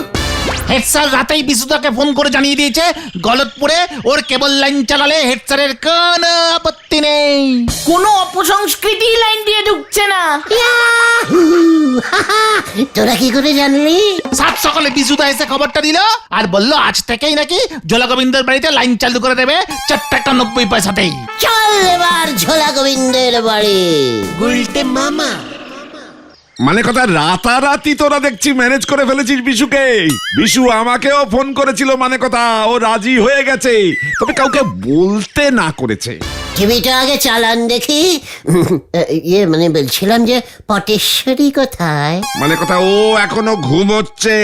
হেড স্যার রাতেই বিশুদাকে ফোন করে জানিয়ে দিয়েছে গলতপুরে ওর কেবল লাইন চালালে হেড স্যারের কোনো আপত্তি নেই। কোনো অপসংস্কৃতি লাইন দিয়ে ঢুকছে না। ইয়াহু! হাহা! তোরা কি করে জানলি? সাত সকালে বিশুদা এসে খবরটা দিল আর বলল আজ থেকেই নাকি জোলা গোবিন্দের বাড়িতে লাইন চালু করে দেবে 4 টাকা 90 পয়সাতেই। চল এবার ঝোলা গোবিন্দের বাড়ি। গুলটে মামা। মানে কথা, রাতারাতি তোরা দেখছি ম্যানেজ করে ফেলেছিস বিশুকে। বিশু আমাকেও ফোন করেছিল, মানে কথা ও রাজি হয়ে গেছে, তবে কাউকে বলতে না করেছে। টিভিটা আগে চালান দেখি। ইয়ে মানে বলছিলাম যে পটেশ্বরী কোথায়? মানে কথা, ও এখনো ঘুমোচ্ছে।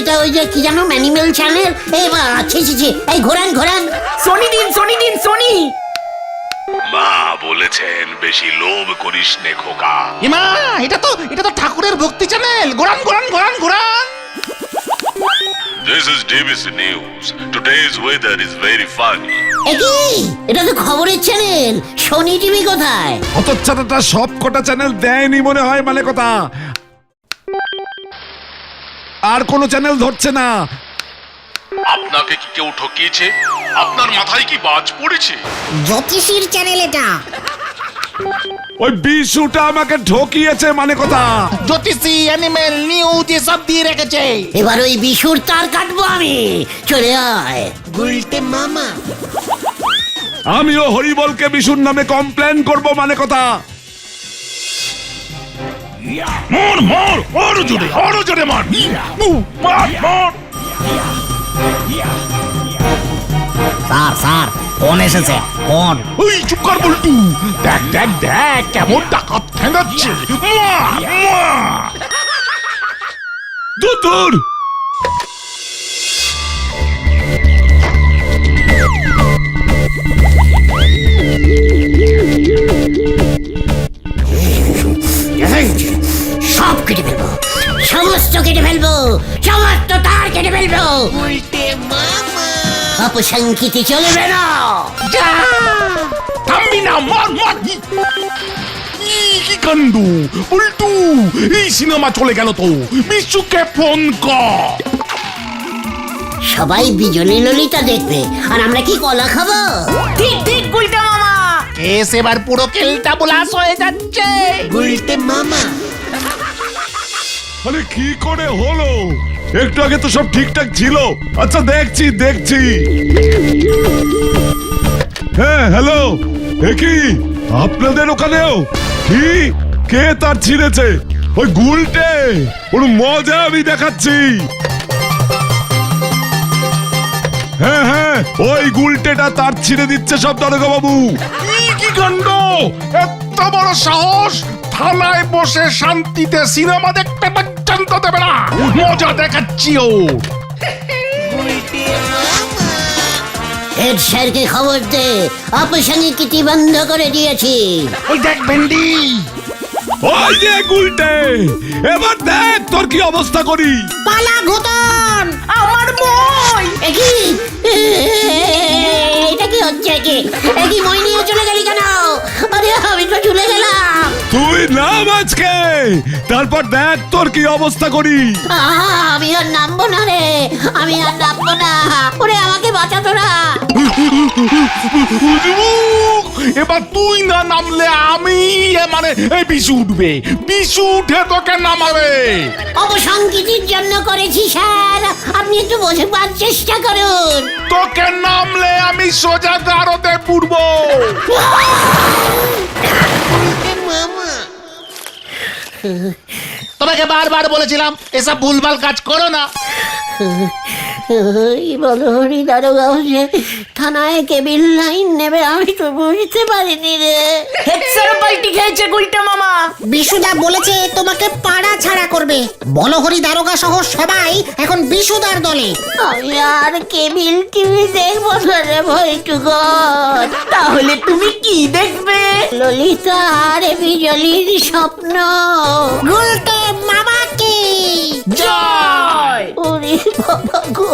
এটা ওই যে কি জানো ম্যানিমেল চ্যানেল? এই ছি ছি ছি, এই ঘোরান ঘোরান। সোনি দিন সোনি দিন সোনি। মা বলেছেন বেশি লোভ করিস নে খোকা। ইমা, এটা তো ঠাকুরের ভক্তি চ্যানেল। ঘোরান ঘোরান ঘোরান ঘোরান। This is DBC News. Today's weather is very funny. একই, এটা তো খবরের চ্যানেল। সোনি টিভি কোথায়? হতচ্ছাড়াটা সব কটা চ্যানেল দেয়নি মনে হয়, মানে কথা আর কোনো চ্যানেল ধরছে না। আপনাকে কি কেউ ঠকিয়েছে? আপনার মাথায় কি বাজ পড়েছে? জ্যোতিষীর চ্যানেল এটা। ওই বিশুটা আমাকে ঠকিয়েছে, মানে কথা। জ্যোতিষী, অ্যানিমেল, নিউজ এসব দিয়ে রেখেছে। এবার ওই বিশুর তার কাটবো আমি। চলে আয় গুলটে মামা। আমিও হরিবলকে বিশুর নামে কমপ্লেন করব, মানে কথা। মর মর, আরো জোরে মার। মার মার। স্যার ফোন এসেছে, ফোন। ওই চুপ কর বল্টু। দেখ দেখ দেখ কেমন ডাকাত খেলাচ্ছে। মার মার। দূর সব কেটে ফেলবো, সমস্ত কেটে ফেলবো, সমস্ত তার কেটে ফেলবো। অপসংখ্যিতি চলবে না। থামবি না, মার মার। কি কাণ্ড বল্টু, এই সিনেমা চলে গেল তো। বিশুকে ফোন কর। সবাই বিজলি ললিতা দেখবে আর আমরা কি কলা খাবো? ঠিক ঠিক গুলটে মামা। কেস এবার পুরো কেলটা বুলাস হয়ে যাচ্ছে। গুলটে মামা। আরে কি করে হলো? একটু আগে তো সব ঠিকঠাক ছিল। আচ্ছা দেখছি। হ্যাঁ হ্যালো, কি আপনাদের ওখানেও কি কে তার ছিঁড়েছে? ওই গুলটে, ওর মজা আমি দেখাচ্ছি। ওই গুলটেটা তার ছিঁড়ে দিচ্ছে সব দারোগা বাবু। কি কাণ্ড! এত বড় সাহস! থানায় বসে শান্তিতে সিনেমা দেখতে পর্যন্ত দেবে না। মজা দেখাচ্ছি ও। হেড স্যারকে খবর দে, অপসংখ্যিত কিটি বন্ধ করে দিয়েছি। ওই দেখ ভেন্ডি, ওই যে গুলটে, এবার দেখ তোর কি অবস্থা করি। পালা ঘুতন! আমার বই একই এটা কি হচ্ছে কি? একই মই নিয়ে চলে গেলি কেন? আরে আমি তো চলে গেলাম। তুই নাম আজকে, তারপর দেখ তোর কি অবস্থা করি। আমি আর নামবো না রে, আমি আর নামবো না। ওরে আমাকে বাঁচাতো না। এবার তুই না নামলে আমি মানে এই বিশু উঠবে, বিশু উঠে তোকে নামাবে। অবসংখ্যিতির জন্য করেছি স্যার, আপনি একটু বোঝবার চেষ্টা করুন। তোকে নামলে আমি সোজা গারদে পুরবো। তোমাকে বারবার বলেছিলাম এসব ভুলভাল কাজ করো না। এই বলো হরি দারোগা যে থানায় কেবিল লাইন নেবে, আমি তো বুঝতে পারিনি রে। হেড স্যার পাল্টি খেয়েছে গুলটে মামা। বিশুদা বলেছে তোমাকে পাড়া ছাড়া করবে। বলহরি দারোগা সহ সবাই এখন বিশুদার দলে। আমি আর কেবিল টিভি দেখবো না রে ভয়টুকন। তাহলে তুমি কি দেখবে? ললিতা আর বিজলির স্বপ্ন। গুলটে মামাকে জয়। ওরে বাবা গো।